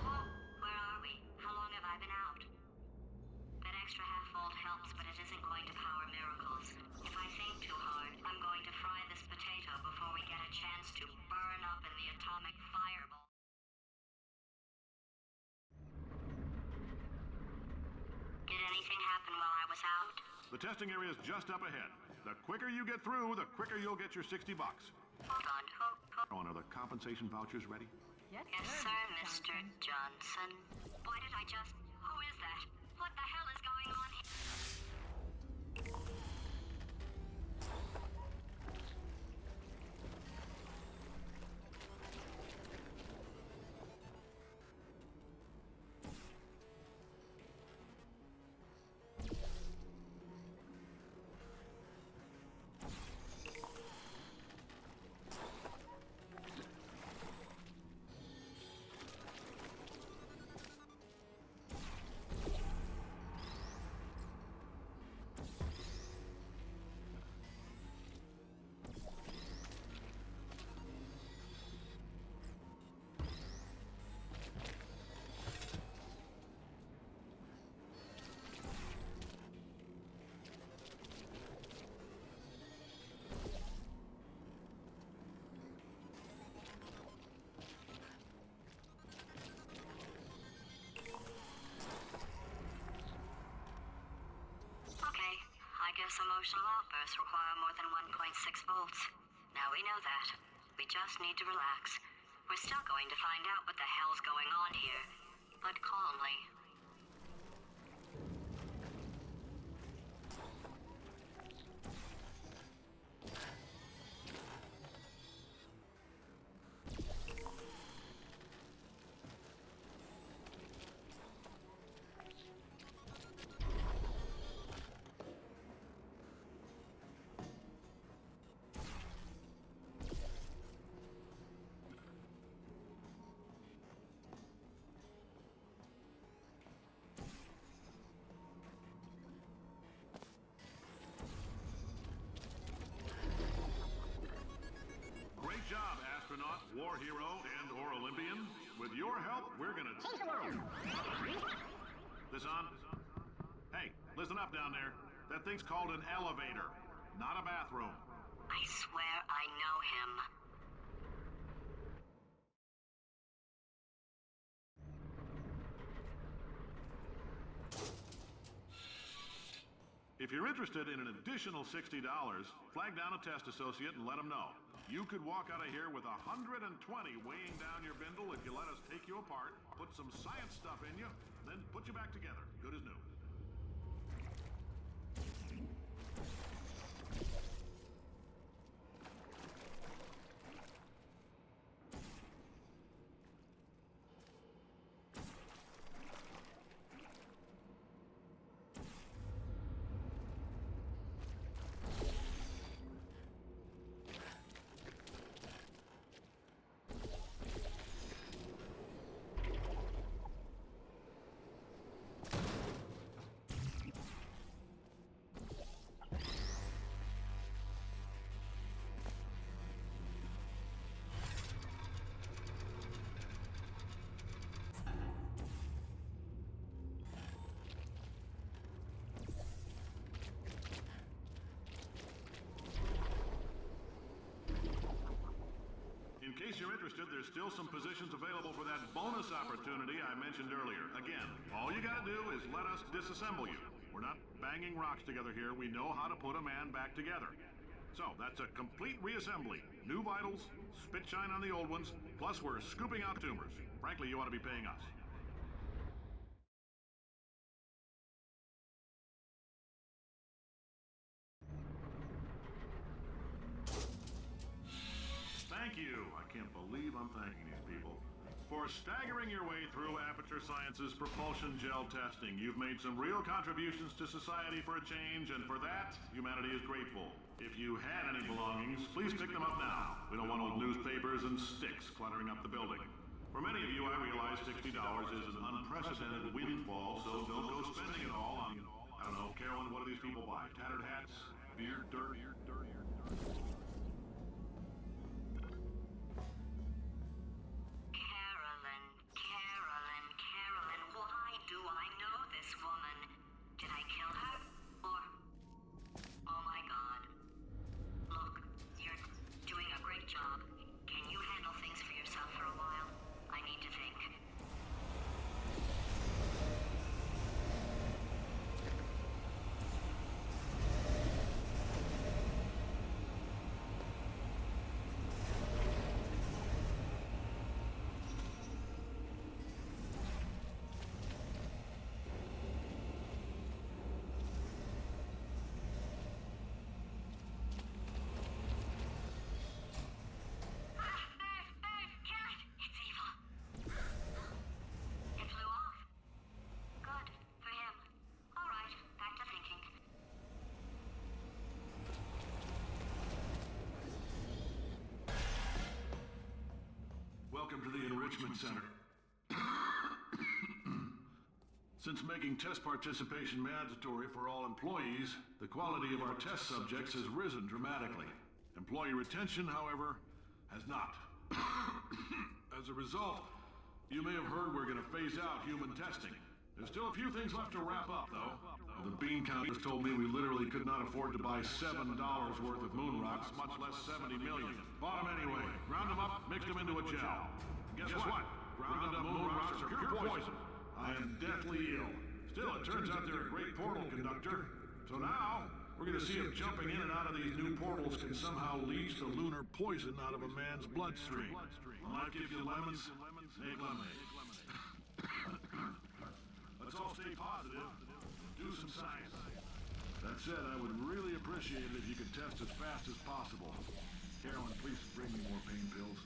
Whoa! Where are we? How long have I been out? That extra half volt helps, but it isn't going to power miracles. If I think too hard, I'm going to fry this potato before we get a chance to burn up in the atomic fireball. Did anything happen while I was out? The testing area is just up ahead. The quicker you get through, the quicker you'll get your $60. Hold on. Oh, and are the compensation vouchers ready? Yes, sir, Mr. Johnson. Why did I just... Who is that? What the hell is going on here? Emotional outbursts require more than 1.6 volts. Now we know that. We just need to relax. We're still going to find out what the hell's going on here, but calmly. War hero and/or Olympian. With your help, we're gonna take the world. This on? Hey, listen up down there. That thing's called an elevator, not a bathroom. I swear I know him. If you're interested in an additional $60, flag down a test associate and let them know. You could walk out of here with 120 weighing down your bindle if you let us take you apart, put some science stuff in you, then put you back together, good as new. case you're interested, there's still some positions available for that bonus opportunity I mentioned earlier. Again, all you gotta do is let us disassemble you. We're not banging rocks together here. We know how to put a man back together. So, that's a complete reassembly. New vitals, spit shine on the old ones, plus we're scooping out tumors. Frankly, you ought to be paying us. Thank you. I can't believe I'm thanking these people. For staggering your way through Aperture Science's propulsion gel testing, you've made some real contributions to society for a change, and for that, humanity is grateful. If you had any belongings, please pick them up now. We don't want old newspapers and sticks cluttering up the building. For many of you, I realize $60 is an unprecedented windfall, so don't go spending it all on, I don't know, Carolyn, what do these people buy? Tattered hats? Beer, dirt. Carolyn, why do I know this woman? Did I kill her? Or... Oh my god. Look, you're doing a great job. Can you handle things for yourself for a while? I need to think. Welcome to the Enrichment Center. Since making test participation mandatory for all employees, the quality of our test subjects has risen dramatically. Employee retention, however, has not. As a result, you may have heard we're going to phase out human testing. There's still a few things left to wrap up, though. The bean counters told me we literally could not afford to buy $7 worth of moon rocks, much less 70 million. Bought them anyway. Ground them up, mixed them into a gel. Guess what? Ground up moon rocks are pure poison. I am deathly ill. Still, it turns out they're a great portal conductor. So now, we're going to see if jumping in and out of these new portals can somehow leach the lunar poison out of a man's bloodstream. When life gives you lemons, make lemonade. Let's all stay positive. Do some science. That said, I would really appreciate it if you could test as fast as possible. Carolyn, please bring me more pain pills.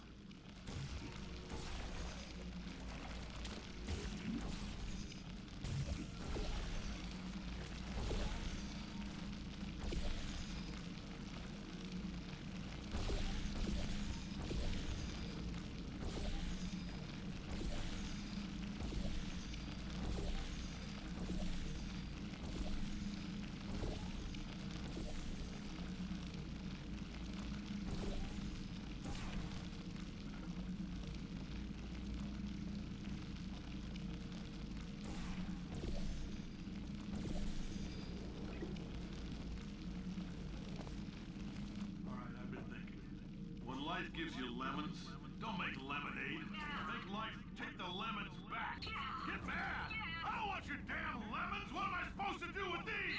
Life gives you lemons. Don't make lemonade. Make life take the lemons back. Get mad. I don't want your damn lemons. What am I supposed to do with these?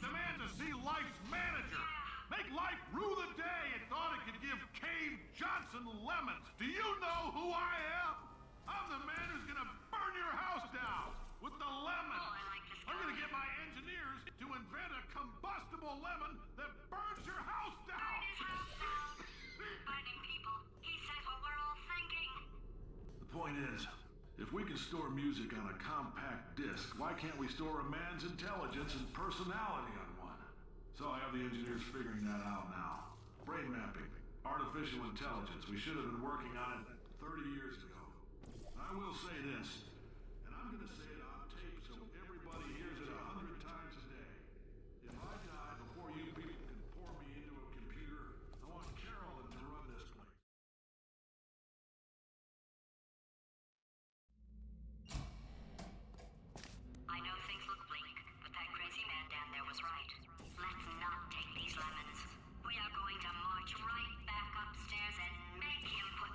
Demand to see life's manager. Make life rue the day it thought it could give Cave Johnson lemons. Do you know who I am? I'm the man who's gonna burn your house down with the lemons. I'm gonna get my engineers to invent a combustible lemon that burns your house down. Burning people. He said what we're all thinking. The point is, if we can store music on a compact disc, why can't we store a man's intelligence and personality on one? So I have the engineers figuring that out now. Brain mapping, artificial intelligence. We should have been working on it 30 years ago. I will say this, and I'm gonna say it on tape so everybody hears it 100 times a day. If I die before you people can pour me into a computer, I want Carolyn to run this place. I know things look bleak, but that crazy man down there was right. Let's not take these lemons. We are going to march right back upstairs and make him put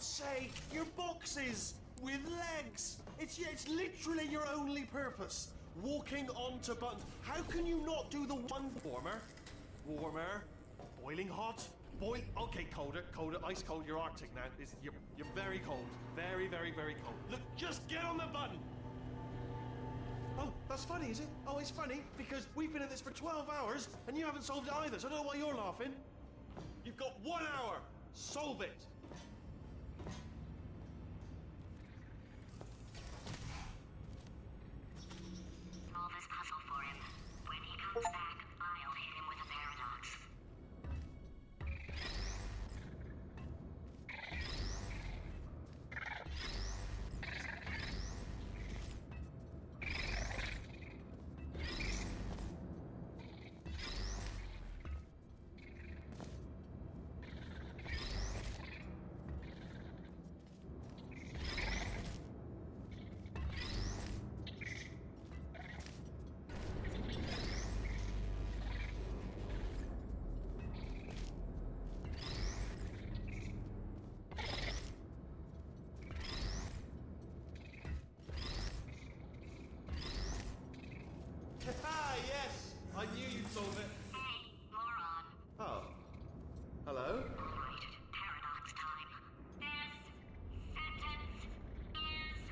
God's sake, your boxes with legs. It's literally your only purpose. Walking onto buttons. How can you not do the one warmer? Warmer. Boiling hot. Okay, colder. Ice cold. You're Arctic now. You're very cold. Very, very, very cold. Look, just get on the button. Oh, that's funny, is it? Oh, it's funny because we've been at this for 12 hours and you haven't solved it either, so I don't know why you're laughing. You've got 1 hour. Solve it. Solve this puzzle for him. When he comes back, I'll hit him with a paradox. Ah, yes! I knew you'd solve it. Hey, moron. Oh. Hello? Right, paradox time. This sentence is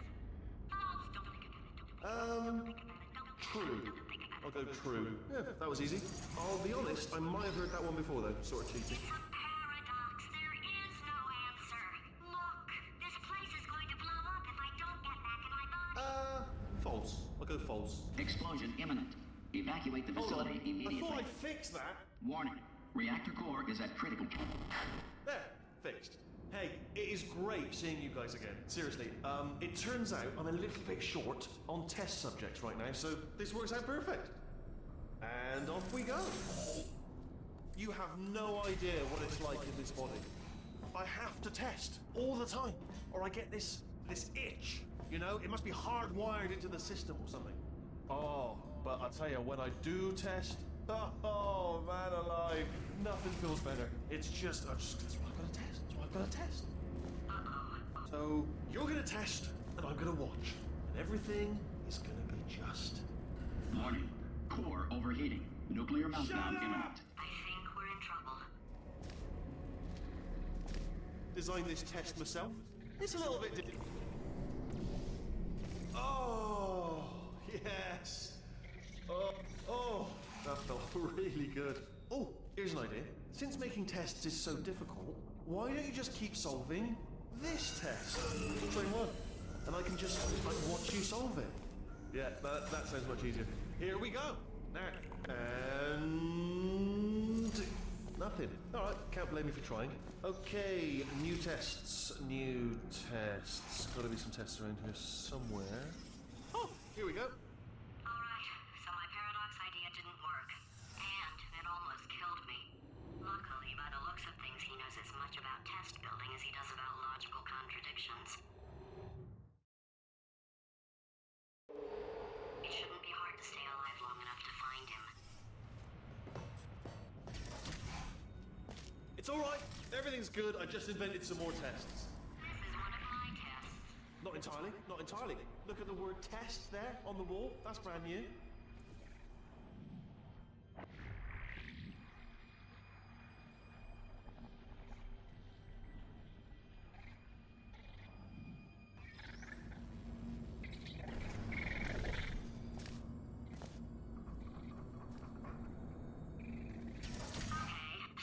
false. Don't think about it. Don't think about it. Don't True. Don't think about it. I'll go true. Yeah, that was easy. I'll be honest, I might have heard that one before though. Sort of cheating. It's a paradox. There is no answer. Look, this place is going to blow up if I don't get back in my body. False. I'll go false. Explosion imminent. Evacuate the Hold on. facility I immediately. thought I'd fix that. Warning. Reactor core is at critical. There, fixed. Hey, it is great seeing you guys again. Seriously, it turns out I'm a little bit short on test subjects right now, so this works out perfect. And off we go. You have no idea what it's like in this body. I have to test all the time, or I get this itch. You know, it must be hardwired into the system or something. Oh, but I tell you, when I do test, oh man alive, nothing feels better. It's just, that's what I've got to test. That's what I've got to test. So you're gonna test, and I'm gonna watch, and everything is gonna be just. Warning. Core overheating. Nuclear meltdown imminent. I think we're in trouble. Designed this test myself. It's a little bit different. Oh, yes. Oh, that felt really good. Oh, here's an idea. Since making tests is so difficult, why don't you just keep solving this test? Try one. And I can just, like, watch you solve it. Yeah, that sounds much easier. Here we go. Now, and nothing. All right, can't blame me for trying. Okay, new tests. Got to be some tests around here somewhere. Oh, here we go. Alright, so my paradox idea didn't work. And it almost killed me. Luckily, by the looks of things, he knows as much about test building as he does about logical contradictions. It shouldn't be hard to stay alive long enough to find him. It's all right. Everything's good. I just invented some more tests. This is one of my tests. Not entirely. Not entirely. Look at the word test there on the wall. That's brand new.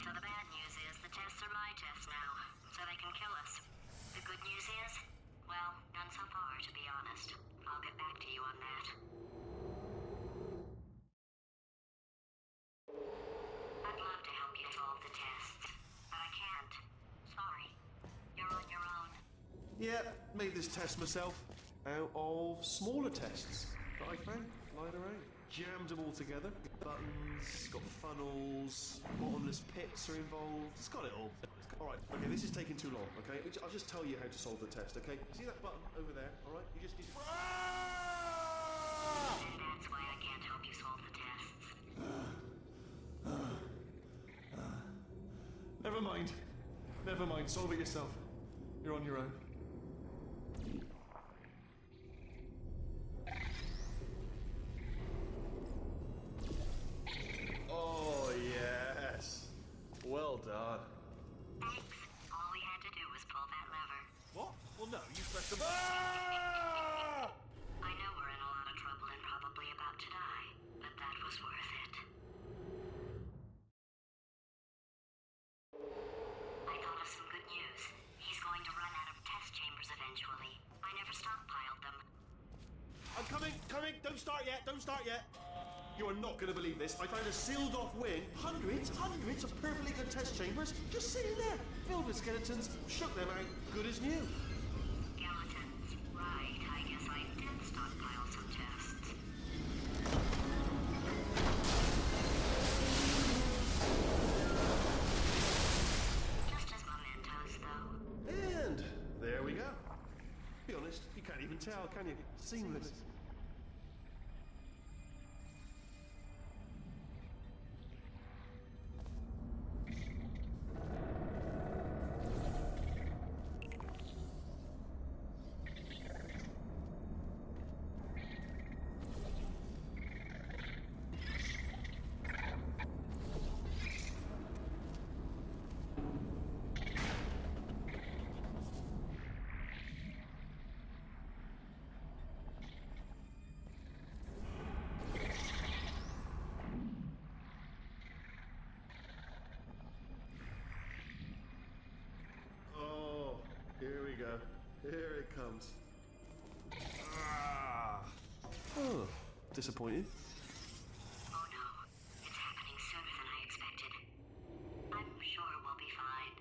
So the bad news is the tests are my tests now, so they can kill us. The good news is, well, none so far, to be honest. I'll get back to you on that. I'd love to help you solve the tests, but I can't. Sorry. You're on your own. Yeah, made this test myself out of smaller tests that I found lying around. Jammed them all together. Buttons, got funnels, bottomless pits are involved. It's got it all. Alright, okay, this is taking too long, okay? I'll just tell you how to solve the test, okay? See that button over there, alright? You just... And that's why I can't help you solve the tests. Never mind. Solve it yourself. You're on your own. Oh, yes. Well done. Thanks. All we had to do was pull that lever. What? Well, no, you pressed the... Ah! I know we're in a lot of trouble and probably about to die, but that was worth it. I thought of some good news. He's going to run out of test chambers eventually. I never stockpiled them. I'm coming! Don't start yet! You are not going to believe this. I found a sealed off wing. Hundreds of perfectly good test chambers just sitting there, filled with skeletons. Shook them out, good as new. Skeletons. Right, I guess I did stockpile some tests. Just as mementos, though. And there we go. Be honest, you can't even tell, can you? Seamless. Here we go. Here it comes. Ah. Oh, disappointed. Oh no, it's happening sooner than I expected. I'm sure we'll be fine.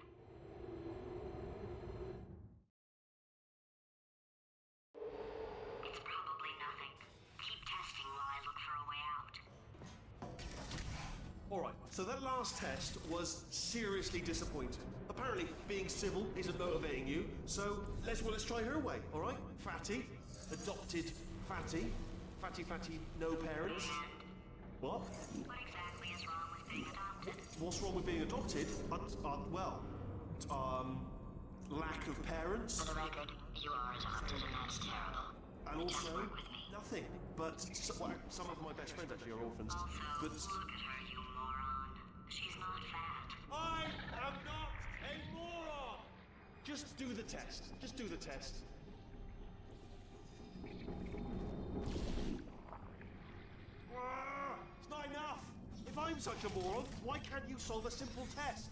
It's probably nothing. Keep testing while I look for a way out. All right, so that last test was seriously disappointing. Apparently, being civil isn't motivating you, so let's try her way, all right? Fatty, adopted Fatty, Fatty, no parents. What? What exactly is wrong with being adopted? What's wrong with being adopted? Lack of parents. For the record, you are adopted and that's terrible. And It also, doesn't work with me. nothing. But some of my best friends actually are orphans. Also, But look at her, you moron. She's not fat. I am not a moron! Just do the test. Just do the test. It's not enough! If I'm such a moron, why can't you solve a simple test?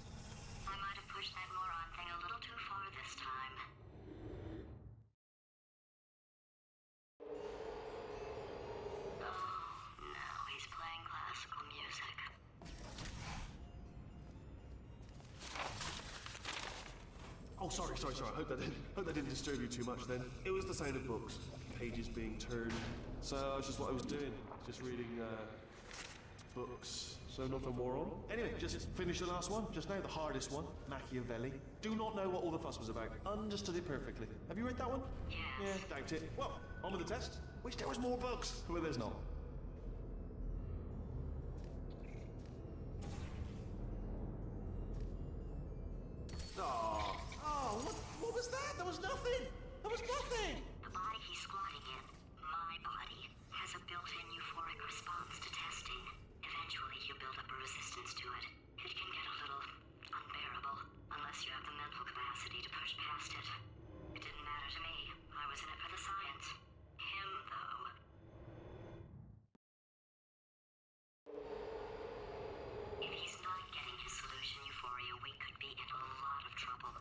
I might have pushed that moron thing a little too far this time. Oh, now he's playing classical music. Oh, sorry. I hope that didn't disturb you too much then. It was the sound of books, pages being turned. So that's just what I was doing, just reading books. So nothing more on. Anyway, just finished the last one, just now, the hardest one, Machiavelli. Do not know what all the fuss was about. Understood it perfectly. Have you read that one? Yes. Yeah, doubt it. Well, on with the test. Wish there was more books. Well, there's not. What was that? There was nothing! There was nothing! The body he's squatting in, my body, has a built-in euphoric response to testing. Eventually, you build up a resistance to it. It can get a little unbearable, unless you have the mental capacity to push past it. It didn't matter to me. I was in it for the science. Him, though. If he's not getting his solution euphoria, we could be in a lot of trouble.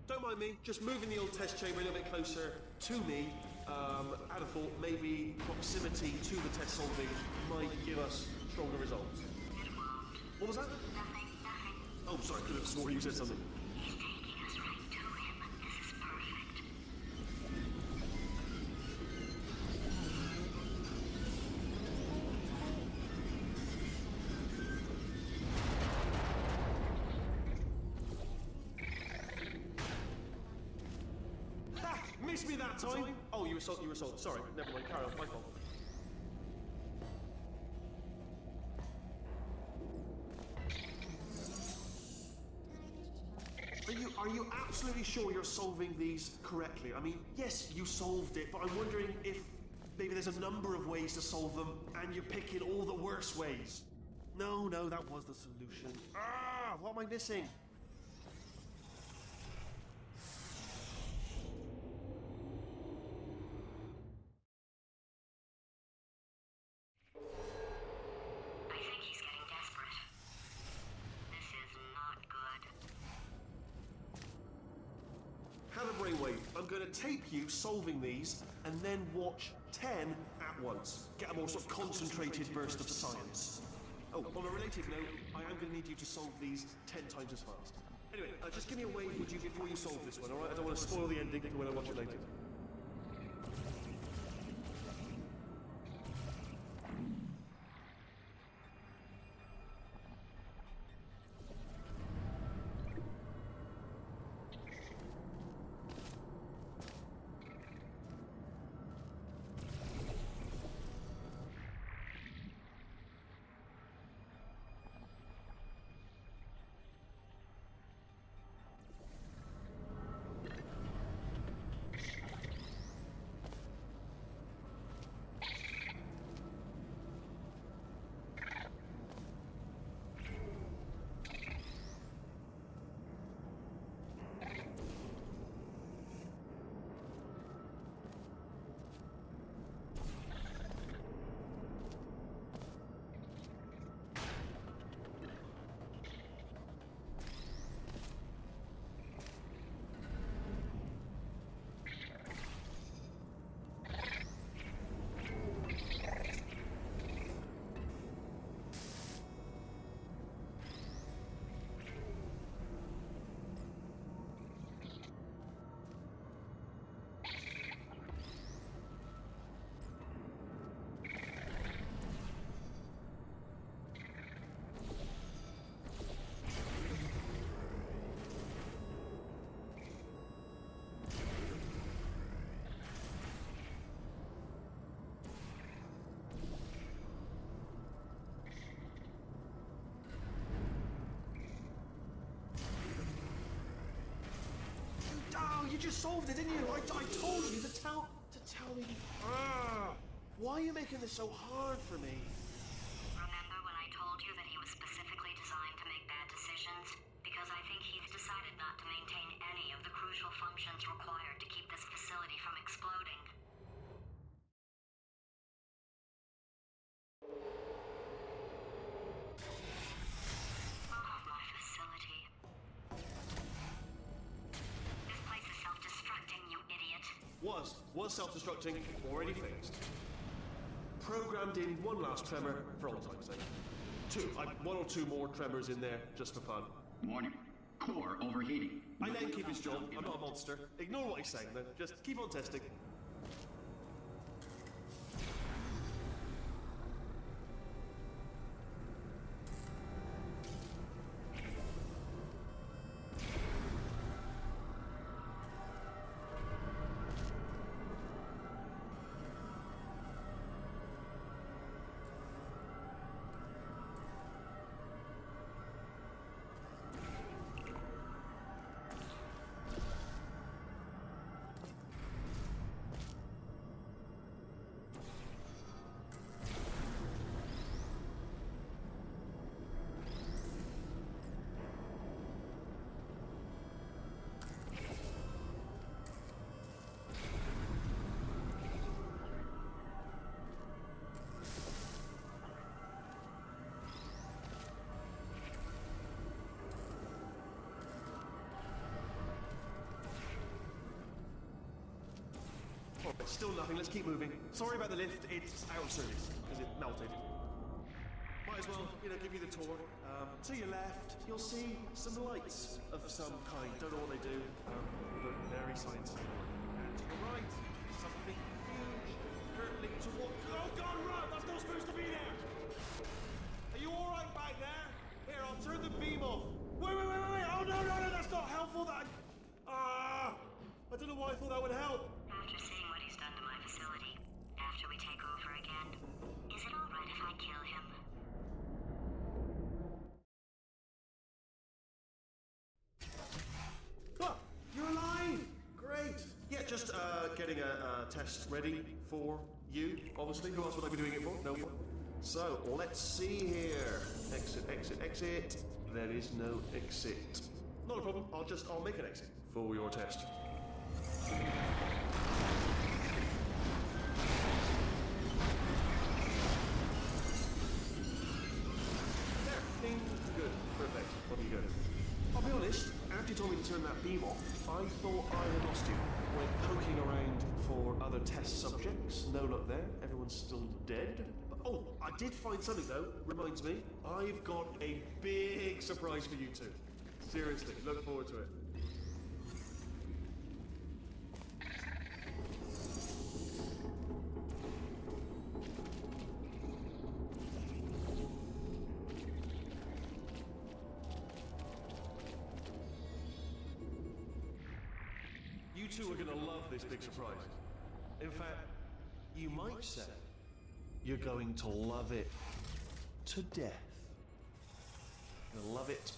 Don't mind me, just moving the old test chamber a little bit closer to me. I'd have thought maybe proximity to the test solving might give us stronger results. It won't. What was that? Nothing. Oh, sorry, I could have sworn you said something. He's taking us right to him. This is perfect. Ha! Missed me that time! Oh, you were sold. Sorry, never mind, carry on, my fault. Are you absolutely sure you're solving these correctly? I mean, yes, you solved it, but I'm wondering if maybe there's a number of ways to solve them and you're picking all the worst ways. No, that was the solution. What am I missing? I think he's getting desperate. This is not good. Have a brainwave. I'm going to tape you solving these and then watch 10 at once. Get a more sort of concentrated burst of science. Oh, on a related note, I am going to need you to solve these 10 times as fast. Anyway, just give me a wave, would you, before you solve this one, alright? I don't want to spoil the ending for when I watch it later. You just solved it, didn't you? I told you to tell me. Why are you making this so hard for me? Remember when I told you that he was specifically designed to make bad decisions? Because I think he's decided not to maintain any of the crucial functions required to keep this facility from exploding. Oh, my facility. This place is self-destructing, you idiot. Was self-destructing, already fixed. Programmed in one last tremor for all time's sake. One or two more tremors in there, just for fun. Warning. Core overheating. I let him keep his job. I'm not a monster. Ignore what he's saying, then. Just keep on testing. Still nothing, let's keep moving. Sorry about the lift, it's out of service, because it melted. Might as well, give you the tour. To your left, you'll see some lights of some kind. Don't know what they do, but very sciencey. And to your right, something huge, hurtling toward... Oh God, run! That's not supposed to be there! Are you alright back there? Here, I'll turn the beam off. Wait! Oh no, that's not helpful, I don't know why I thought that would help. After seeing what he's done to my facility, after we take over again, is it alright if I kill him? getting a test ready for you, obviously. Who else would I be doing it for? No one. So, let's see here. Exit, exit, exit. There is no exit. Not a problem. I'll make an exit for your test. There. Ding. Good. Perfect. What do you go? I'll be honest, after you told me to turn that beam off, I thought I had lost you. Went poking around for other test subjects. No luck there. Everyone's still dead. Oh, I did find something though. Reminds me, I've got a big surprise for you two. Seriously, look forward to it. You two are gonna love this big surprise. In fact, you might say you're going to love it to death. You'll love it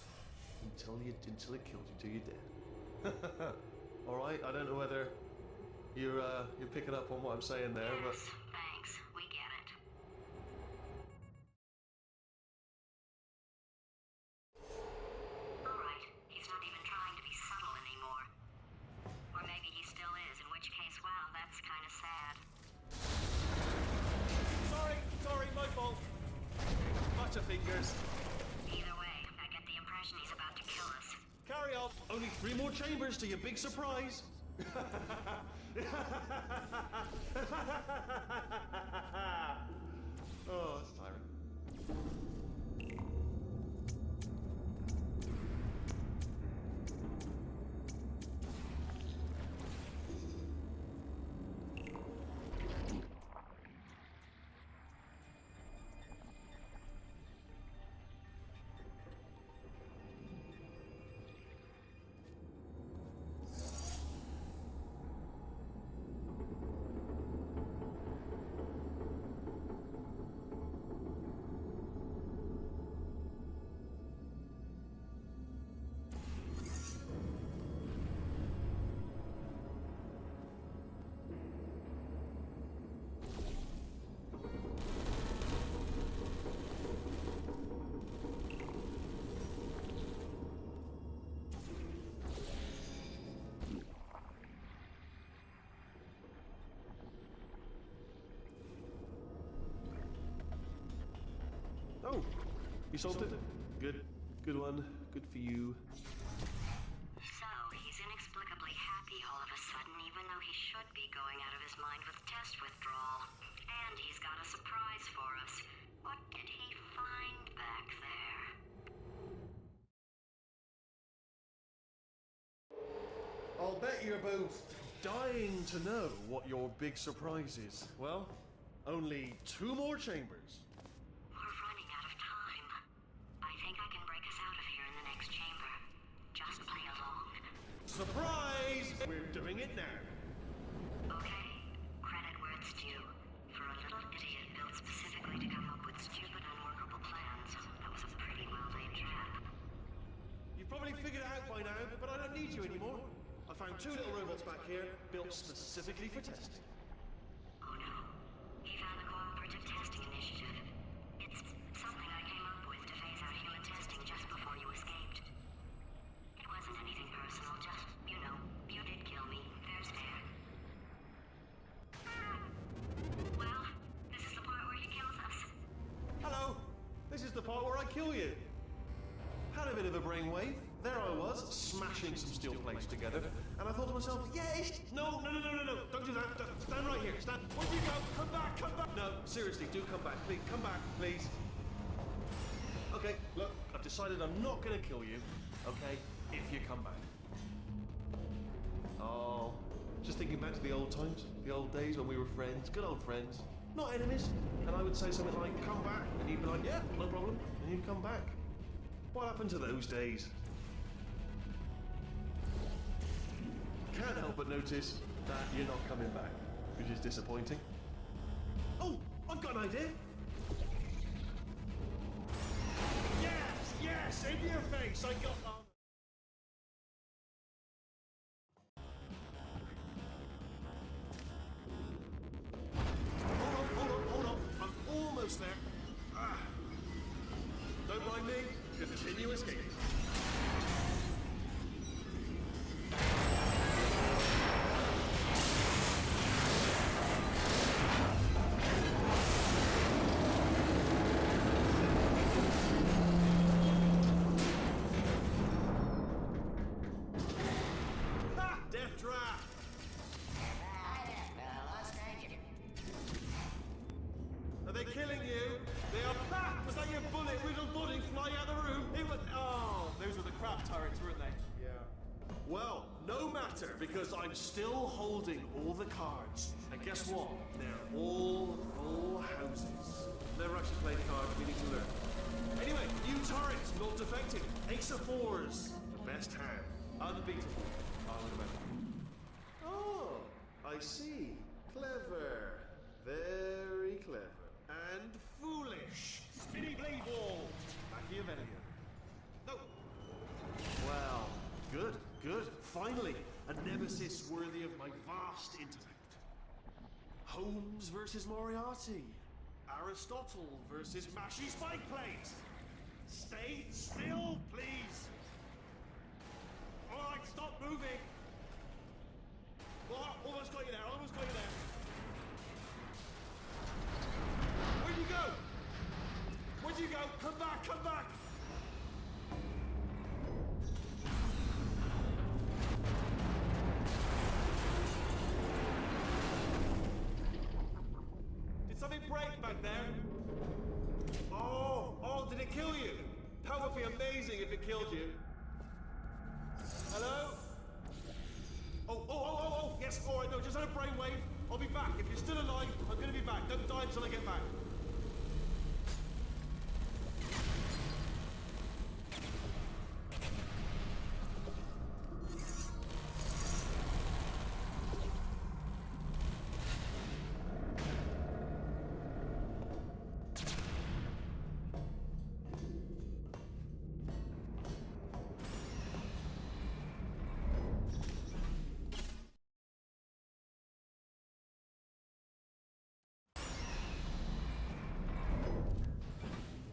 until it kills you till you're dead. All right. I don't know whether you're picking up on what I'm saying there, but Thanks, we get it. Alright, he's not even trying to be subtle anymore. Or maybe he still is, in which case, wow, that's kind of sad. sorry, my fault. Butterfingers. Either way, I get the impression he's about to kill us. Carry on. Only 3 more chambers to your big surprise. Oh, that's tiring. Oh, you solved it? Good. Good one. Good for you. So, he's inexplicably happy all of a sudden, even though he should be going out of his mind with test withdrawal. And he's got a surprise for us. What did he find back there? I'll bet you're both dying to know what your big surprise is. Well, only 2 more chambers. We're running out of time. I think I can break us out of here in the next chamber. Just play along. Surprise! We're doing it now. Okay, credit where it's due. For a little idiot built specifically to come up with stupid, unworkable plans, that was a pretty well-laid trap. You've probably figured it out by now, but I don't need you anymore. I found 2 little robots back here, built specifically for testing. Oh no. He found the Cooperative Testing Initiative. It's something I came up with to phase out human testing just before you escaped. It wasn't anything personal, just, you know, you did kill me. There's fair. Well, this is the part where he kills us. Hello! This is the part where I kill you. Had a bit of a brainwave. There I was, smashing some steel plates together, and I thought to myself, yes! No, don't do that. Stand right here. Stand. Where'd you go? Come back, come back. No, seriously, do come back. Please, come back, please. Okay, look, I've decided I'm not going to kill you, okay, if you come back. Oh, just thinking back to the old times, the old days when we were friends, good old friends, not enemies. And I would say something like, come back, and you'd be like, yeah, no problem, and you'd come back. What happened to those days? Can't help but notice that you're not coming back, which is disappointing. Oh, I've got an idea. Yes, in your face, I got... Don't mind me. Continue escaping. Ha! Death trap! Are they killing you? They are. Ah! Was that your bullet riddled body flying out of the room? It was. Oh, those were the crab turrets, weren't they? Yeah. Well, no matter, because I'm still holding all the cards. And guess what? They're all full houses. Never actually played cards, we need to learn. Anyway, new turret, not defective. Ace of fours. The best hand. Unbeatable. I would imagine. Oh, I see. Clever. Very clever. And foolish. Spinny blade ball. Machiavellian. No. Well, good, good. Finally, a nemesis worthy of my vast intellect. Holmes versus Moriarty. Aristotle versus Mashy Spike Plate. Stay still, please. All right, stop moving. Oh, almost got you there, almost got you there. Where'd you go? Where'd you go? Come back, come back! Did something break back there? Oh, did it kill you? That would be amazing if it killed you. Hello? Oh, yes, all right, no, just had a brainwave. I'll be back. If you're still alive, I'm gonna be back. Don't die until I get back.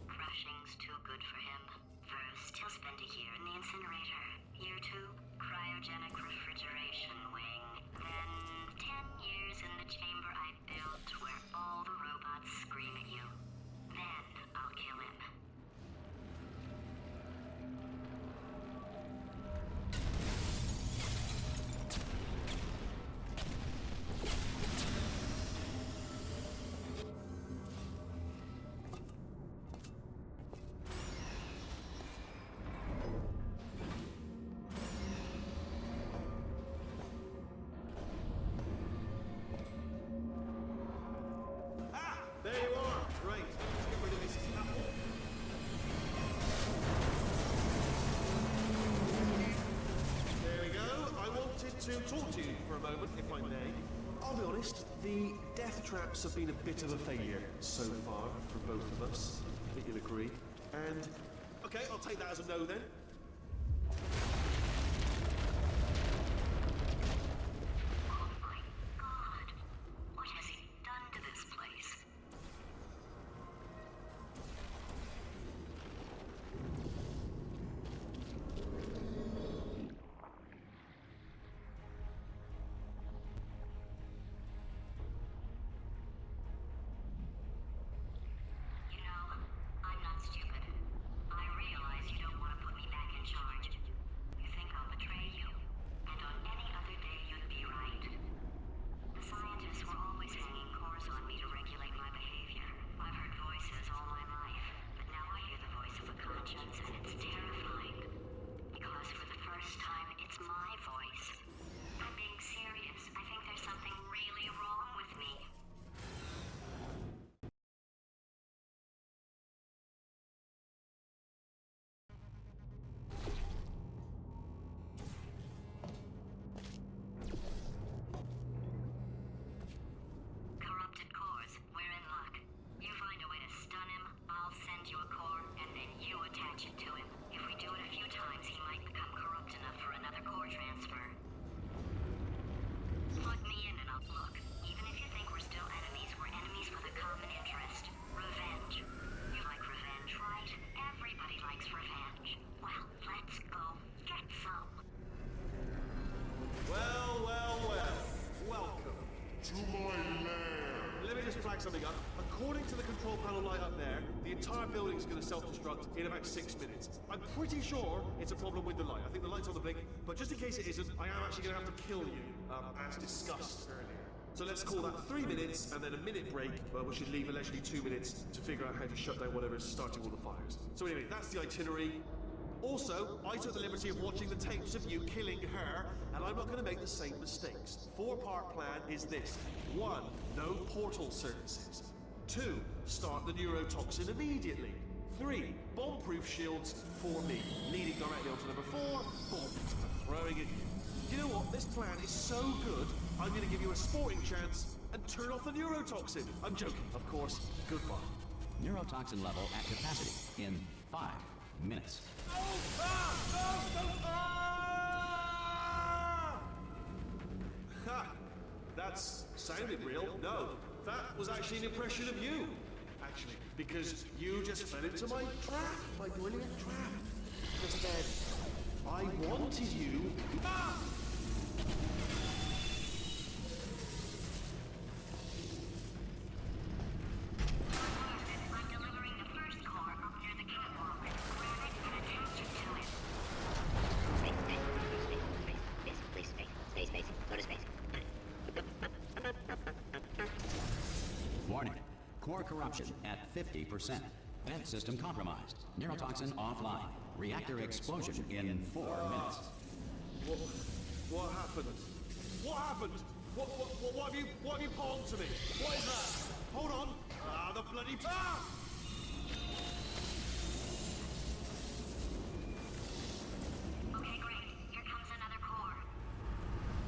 Crushing's too good for him. First, he'll spend a year in the incinerator. Year 2, cryogenic refrigeration wing. Then, 10 years in the chamber I built where all the robots scream at you. Then, I'll kill him. There you are. Right. Let's get rid of this apple. There we go. I wanted to talk to you for a moment, if I may. I'll be honest, the death traps have been a bit of a failure so far for both of us. I think you'll agree. And, okay, I'll take that as a no then. Oh my God. What has he done to this place? You know, I'm not stupid. I realize you don't want to put me back flag something up. According to the control panel light up there, the entire building is going to self-destruct in about 6 minutes. I'm pretty sure it's a problem with the light. I think the light's on the blink, but just in case it isn't, I am actually going to have to kill you, as discussed earlier. So let's call that 3 minutes and then a minute break, which should leave allegedly 2 minutes to figure out how to shut down whatever is starting all the fires. So anyway, that's the itinerary. Also, I took the liberty of watching the tapes of you killing her, and I'm not going to make the same mistakes. 4-part plan is this. 1, no portal services. 2, start the neurotoxin immediately. 3, bomb-proof shields for me, leading directly onto number 4, bombs for throwing at you. You know what? This plan is so good, I'm going to give you a sporting chance and turn off the neurotoxin. I'm joking, of course. Goodbye. Neurotoxin level at capacity in 5 minutes. Ha! That's sounded real. No, that was actually an impression of you. Actually, because you just fell into my trap, my brilliant trap. Just then, I wanted you. Ah! I'm delivering the first core up near the catwalk. Grab it and attach it to it. Space. Go to space. Warning. Core corruption at 50%. Vent system compromised. Neurotoxin offline. Reactor explosion in 4 minutes. What happened? What happened? What have you palmed to me? What is that? Hold on. The bloody... Ah! Okay, great. Here comes another core.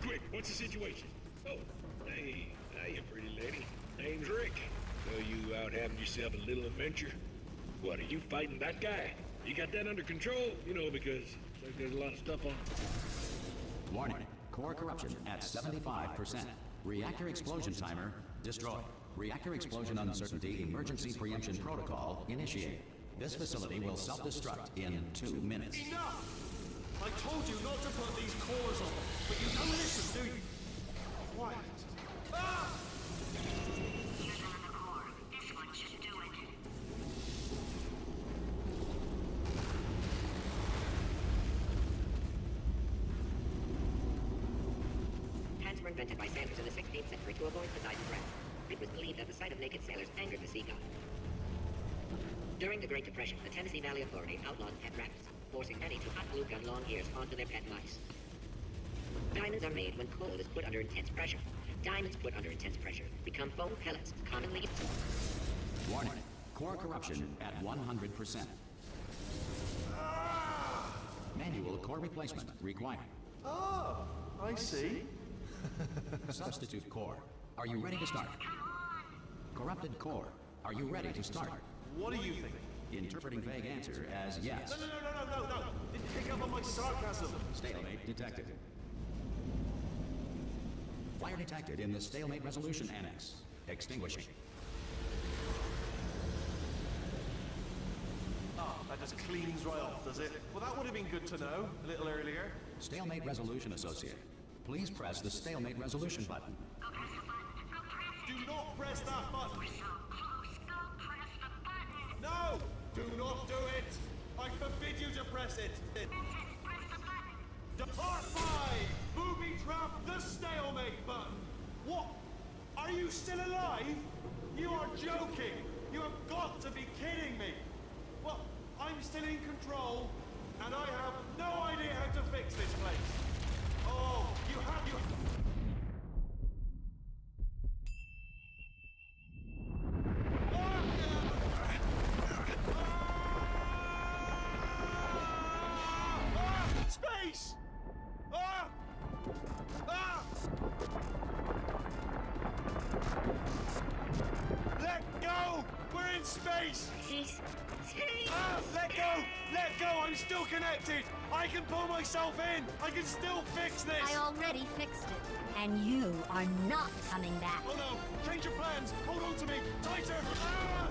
Quick, what's the situation? Oh, hey, hiya, pretty lady. Name's Rick. So you out having yourself a little adventure? What, are you fighting that guy? You got that under control? You know, because there's a lot of stuff on. Warning. Core corruption at 75%. Reactor explosion timer destroyed. Reactor explosion uncertainty emergency preemption protocol initiated. This facility will self-destruct in 2 minutes. Enough! I told you not to put these cores on, but you don't listen, do you? Quiet. Ah! Here's another core. This one should do it. Hands were invented by sailors in the 16th century to avoid Poseidon's wrath. It was believed that the sight of naked sailors angered the sea god. During the Great Depression, the Tennessee Valley Authority outlawed pet rabbits, forcing many to hot glue gun long ears onto their pet mice. Diamonds are made when coal is put under intense pressure. Diamonds put under intense pressure become foam pellets, commonly... Warning. Core corruption at 100%. Manual core replacement required. Oh, I see. Substitute core. Are you ready to start? Corrupted core. Are you ready to start? What do you think? Interpreting vague answer as yes. No. Didn't pick up on my sarcasm. Stalemate detected. Fire detected in the stalemate resolution annex. Extinguishing. That just cleans right off, does it? Well, that would have been good to know a little earlier. Stalemate resolution associate. Please press the stalemate resolution button. Go press the button. Go press it. Do not press that button. We're so close. Go press the button. No! Do not do it! I forbid you to press it! That's it. Press the button. Part 5! Booby trap the stalemate button! What? Are you still alive? You are joking! You have got to be kidding me! Well, I'm still in control, and I have no idea how to fix this place. Oh, you have... Space! Let go! We're in space! Space! Let go! Let go! I'm still connected! I can pull myself in! I can still fix this! I already fixed it, and you are not coming back. Oh no! Change your plans! Hold on to me! Tighter! Ah!